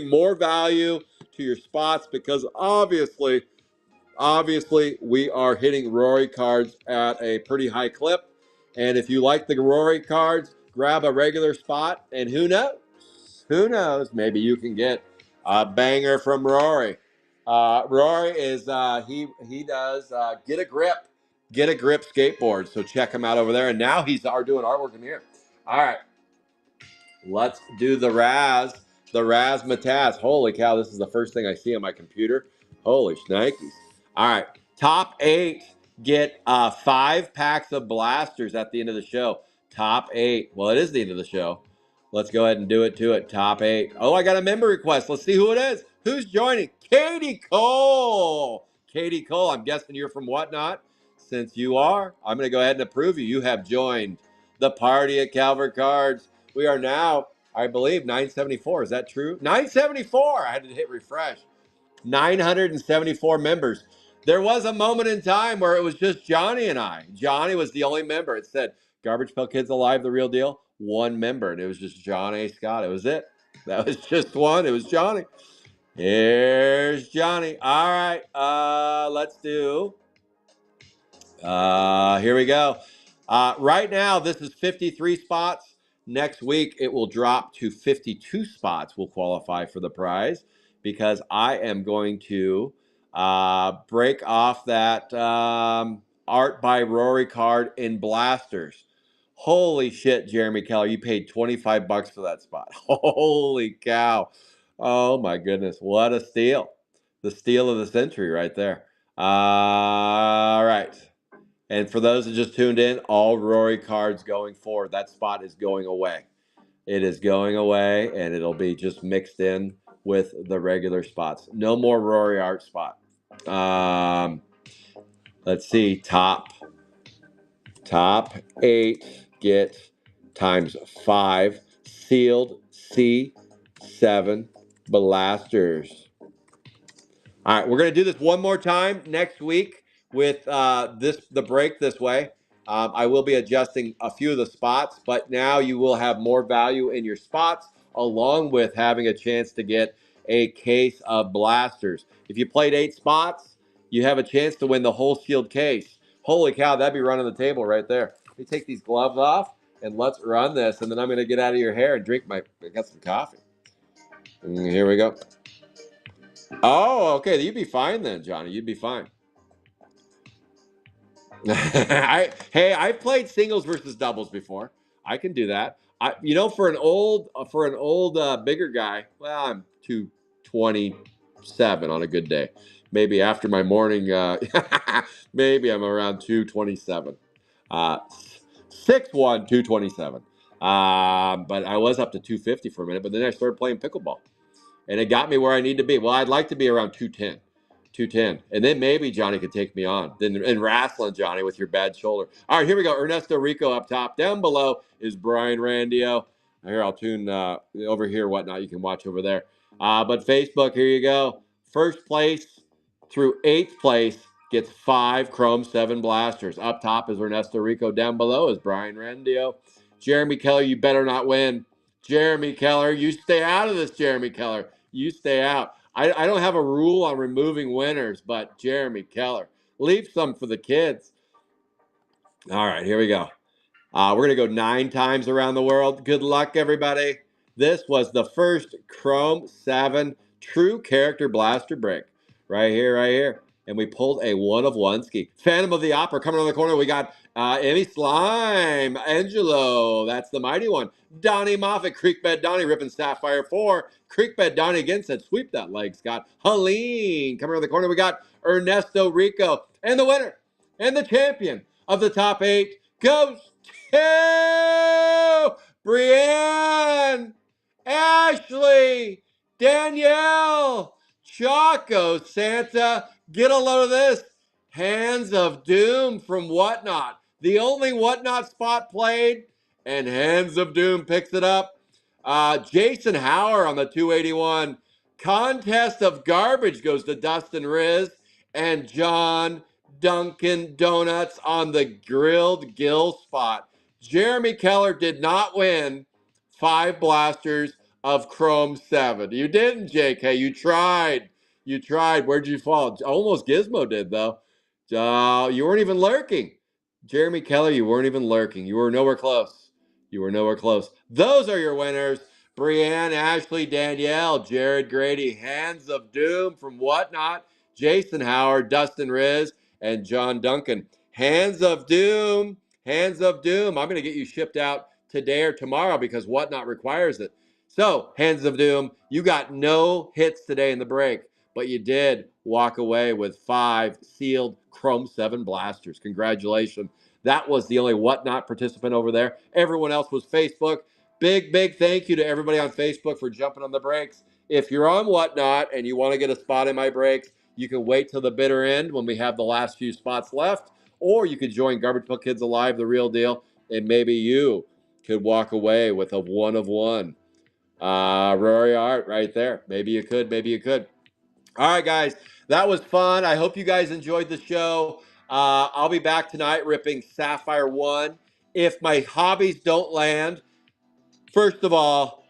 more value to your spots because obviously we are hitting Rory cards at a pretty high clip. And if you like the Rory cards, grab a regular spot, and who knows, maybe you can get a banger from Rory. Rory is, he does Get a Grip skateboard, so check him out over there. And now he's doing artwork in here. All right, let's do the Razzmatazz. Holy cow, this is the first thing I see on my computer. Holy shnikes. All right, top 8 get 5 packs of blasters at the end of the show. Top 8. Well, it is the end of the show. Let's go ahead and do it to it. Top 8. Oh, I got a member request. Let's see who it is. Who's joining? Katie Cole. Katie Cole, I'm guessing you're from Whatnot. Since you are, I'm going to go ahead and approve you. You have joined the party at Calvert Cards. We are now, I believe, 974. Is that true? 974. I had to hit refresh. 974 members. There was a moment in time where it was just Johnny and I. Johnny was the only member. It said, Garbage Pail Kids Alive, the real deal. 1 member. And it was just John A. Scott. It was it. That was just one. It was Johnny. Here's Johnny. All right. Let's do. Here we go. Right now, this is 53 spots. Next week, it will drop to 52 spots will qualify for the prize because I am going to break off that Art by Rory card in blasters. Holy shit, Jeremy Keller, you paid $25 for that spot. Holy cow. Oh my goodness, what a steal. The steal of the century right there. All right. And for those that just tuned in, all Rory cards going forward. That spot is going away. It is going away, and it'll be just mixed in with the regular spots. No more Rory Art spot. Let's see. Top 8 get times 5 sealed C7 blasters. All right, we're going to do this one more time next week with the break this way. I will be adjusting a few of the spots, but now you will have more value in your spots, along with having a chance to get a case of blasters. If you played 8 spots, you have a chance to win the whole sealed case. Holy cow, that'd be running the table right there. Let me take these gloves off, and let's run this, and then I'm going to get out of your hair and I got some coffee. And here we go. Oh, okay. You'd be fine then, Johnny. You'd be fine. I've played singles versus doubles before. I can do that. For an old bigger guy. Well, I'm 227 on a good day. Maybe after my morning. Maybe I'm around 227. 6'1", 227. But I was up to 250 for a minute. But then I started playing pickleball. And it got me where I need to be. Well, I'd like to be around 210. And then maybe Johnny could take me on. And wrestling, Johnny, with your bad shoulder. All right, here we go. Ernesto Rico up top. Down below is Brian Randio. Here, I'll tune over here, whatnot. You can watch over there. But Facebook, here you go. First place through 8th place gets 5 Chrome 7 blasters. Up top is Ernesto Rico. Down below is Brian Rendio. Jeremy Keller, you better not win. Jeremy Keller, you stay out of this, Jeremy Keller. You stay out. I don't have a rule on removing winners, but Jeremy Keller, leave some for the kids. All right, here we go. We're going to go 9 times around the world. Good luck, everybody. This was the first Chrome 7 True Character Blaster break. Right here, right here. And we pulled a 1 of 1 ski. Phantom of the Opera coming on the corner. We got Emmy Slime, Angelo. That's the mighty one. Donnie Moffat, Creekbed Donnie, ripping Sapphire 4. Creekbed Donnie again said, sweep that leg, Scott. Helene coming on the corner. We got Ernesto Rico. And the winner and the champion of the top 8 goes to Brienne, Ashley, Danielle, Choco, Santa. Get a load of this. Hands of Doom from Whatnot. The only Whatnot spot played, and Hands of Doom picks it up. Jason Hauer on the 281. Contest of Garbage goes to Dustin Riz and John Dunkin' Donuts on the Grilled Gill spot. Jeremy Keller did not win 5 blasters of Chrome 7. You didn't, JK. You tried. You tried. Where'd you fall? Almost Gizmo did, though. You weren't even lurking. Jeremy Keller, you weren't even lurking. You were nowhere close. You were nowhere close. Those are your winners. Brienne, Ashley, Danielle, Jared Grady, Hands of Doom from Whatnot, Jason Howard, Dustin Riz, and John Duncan. Hands of Doom. Hands of Doom. I'm going to get you shipped out today or tomorrow because Whatnot requires it. So, Hands of Doom, you got no hits today in the break, but you did walk away with 5 sealed Chrome 7 blasters. Congratulations. That was the only Whatnot participant over there. Everyone else was Facebook. Big thank you to everybody on Facebook for jumping on the breaks. If you're on Whatnot and you want to get a spot in my breaks, you can wait till the bitter end when we have the last few spots left, or you could join Garbage Pail Kids Alive, the real deal, and maybe you could walk away with a 1 of 1. Rory Art right there. Maybe you could, maybe you could. All right, guys, that was fun. I hope you guys enjoyed the show. I'll be back tonight ripping Sapphire 1. If my hobbies don't land, first of all,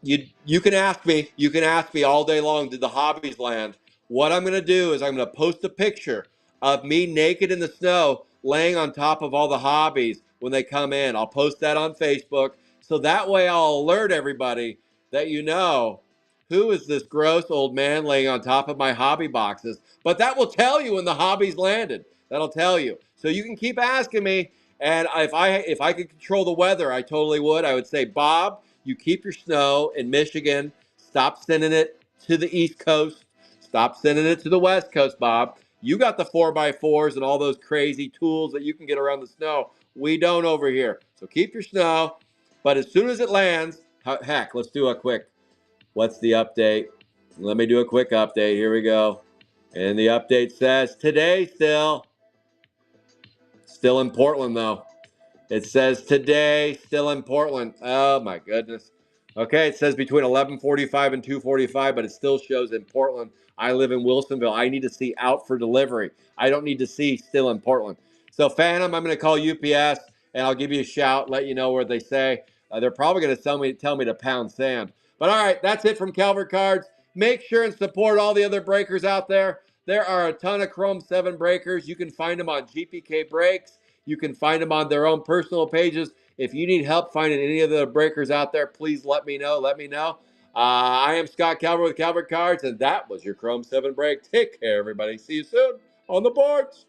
you can ask me. You can ask me all day long, did the hobbies land? What I'm going to do is I'm going to post a picture of me naked in the snow laying on top of all the hobbies when they come in. I'll post that on Facebook. So that way I'll alert everybody that you know who is this gross old man laying on top of my hobby boxes. But that will tell you when the hobbies landed. That'll tell you. So you can keep asking me. And if I could control the weather, I totally would. I would say, Bob, you keep your snow in Michigan. Stop sending it to the East Coast. Stop sending it to the West Coast, Bob. You got the 4x4s and all those crazy tools that you can get around the snow. We don't over here. So keep your snow. But as soon as it lands, heck, let's do a quick, what's the update? Let me do a quick update. Here we go. And the update says today still in Portland, though. It says today, still in Portland. Oh, my goodness. Okay, it says between 11:45 and 2:45, but it still shows in Portland. I live in Wilsonville. I need to see out for delivery. I don't need to see still in Portland. So, Phantom, I'm going to call UPS, and I'll give you a shout, let you know where they say. They're probably going to tell me to pound sand. But, all right, that's it from Calvert Cards. Make sure and support all the other breakers out there. There are a ton of Chrome 7 breakers. You can find them on GPK Breaks. You can find them on their own personal pages. If you need help finding any of the breakers out there, please let me know. Let me know. I am Scott Calvert with Calvert Cards, and that was your Chrome 7 break. Take care, everybody. See you soon on the boards.